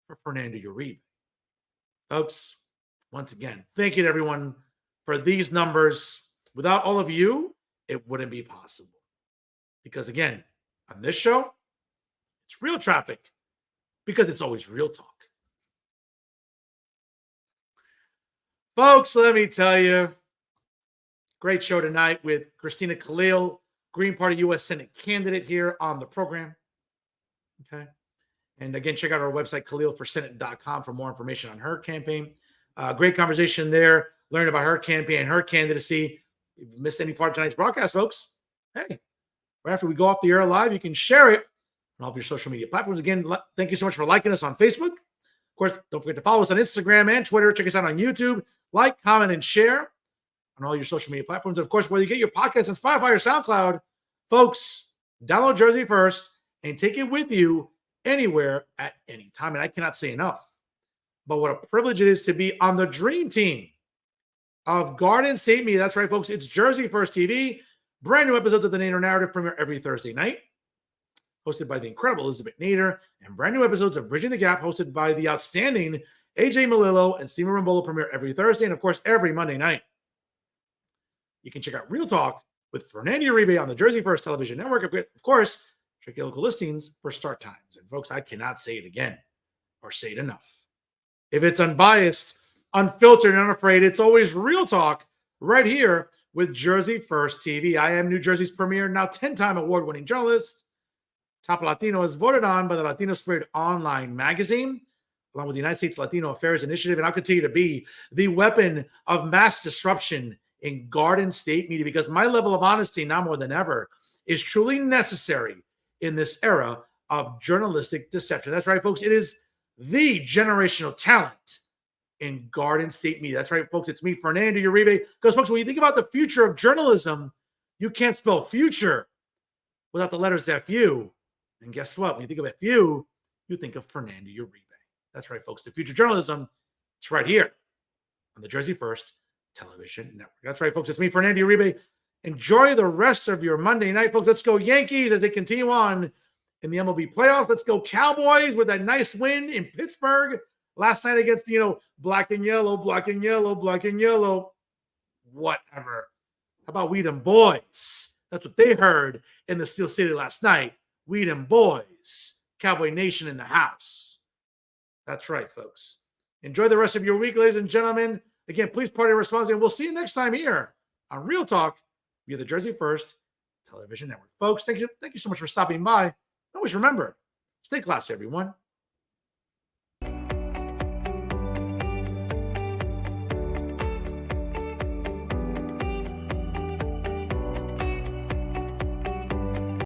for Fernando Uribe. Folks, once again, thank you to everyone for these numbers. Without all of you, it wouldn't be possible. Because, again, on this show, it's real traffic because it's always real talk. Folks, let me tell you, great show tonight with Christina Khalil, Green Party U.S. Senate candidate here on the program. Okay. And again, check out our website, KhalilForSenate.com, for more information on her campaign. Great conversation there. Learn about her campaign and her candidacy. If you missed any part of tonight's broadcast, folks, hey, right after we go off the air live, you can share it on all of your social media platforms. Again, thank you so much for liking us on Facebook. Of course, don't forget to follow us on Instagram and Twitter. Check us out on YouTube. Like, comment, and share on all your social media platforms. Of course, whether you get your podcasts on Spotify or SoundCloud, folks, download Jersey First and take it with you anywhere at any time. And I cannot say enough but what a privilege it is to be on the dream team of Garden State Media. That's right, folks. It's Jersey First TV. Brand new episodes of the Nader Narrative premiere every Thursday night, hosted by the incredible Elizabeth Nader, and brand new episodes of Bridging the Gap, hosted by the outstanding AJ Malillo and Steve Rimbolo, premiere every Thursday, and of course, every Monday night. You can check out Real Talk with Fernando Uribe on the Jersey First Television Network. Of course, check your local listings for start times. And folks, I cannot say it again or say it enough. If it's unbiased, unfiltered, and unafraid, it's always Real Talk right here with Jersey First TV. I am New Jersey's premier, now 10-time award-winning journalist. Top Latino is voted on by the Latino Spirit online magazine, along with the United States Latino Affairs Initiative, and I'll continue to be the weapon of mass disruption in Garden State Media, because my level of honesty, now more than ever, is truly necessary in this era of journalistic deception. That's right, folks. It is the generational talent in Garden State Media. That's right, folks. It's me, Fernando Uribe. Because, folks, when you think about the future of journalism, you can't spell future without the letters FU. And guess what? When you think of FU, you think of Fernando Uribe. That's right, folks. The future journalism, it's right here on the Jersey First Television Network. That's right, folks. It's me, Fernando Uribe. Enjoy the rest of your Monday night, folks. Let's go Yankees as they continue on in the MLB playoffs. Let's go Cowboys with a nice win in Pittsburgh last night against, black and yellow, black and yellow, black and yellow. Whatever. How about we them boys? That's what they heard in the Steel City last night. We them boys. Cowboy Nation in the house. That's right, folks. Enjoy the rest of your week, ladies and gentlemen. Again, please party responsibly, and we'll see you next time here on Real Talk via the Jersey First Television Network. Folks, thank you so much for stopping by. Always remember, stay classy, everyone.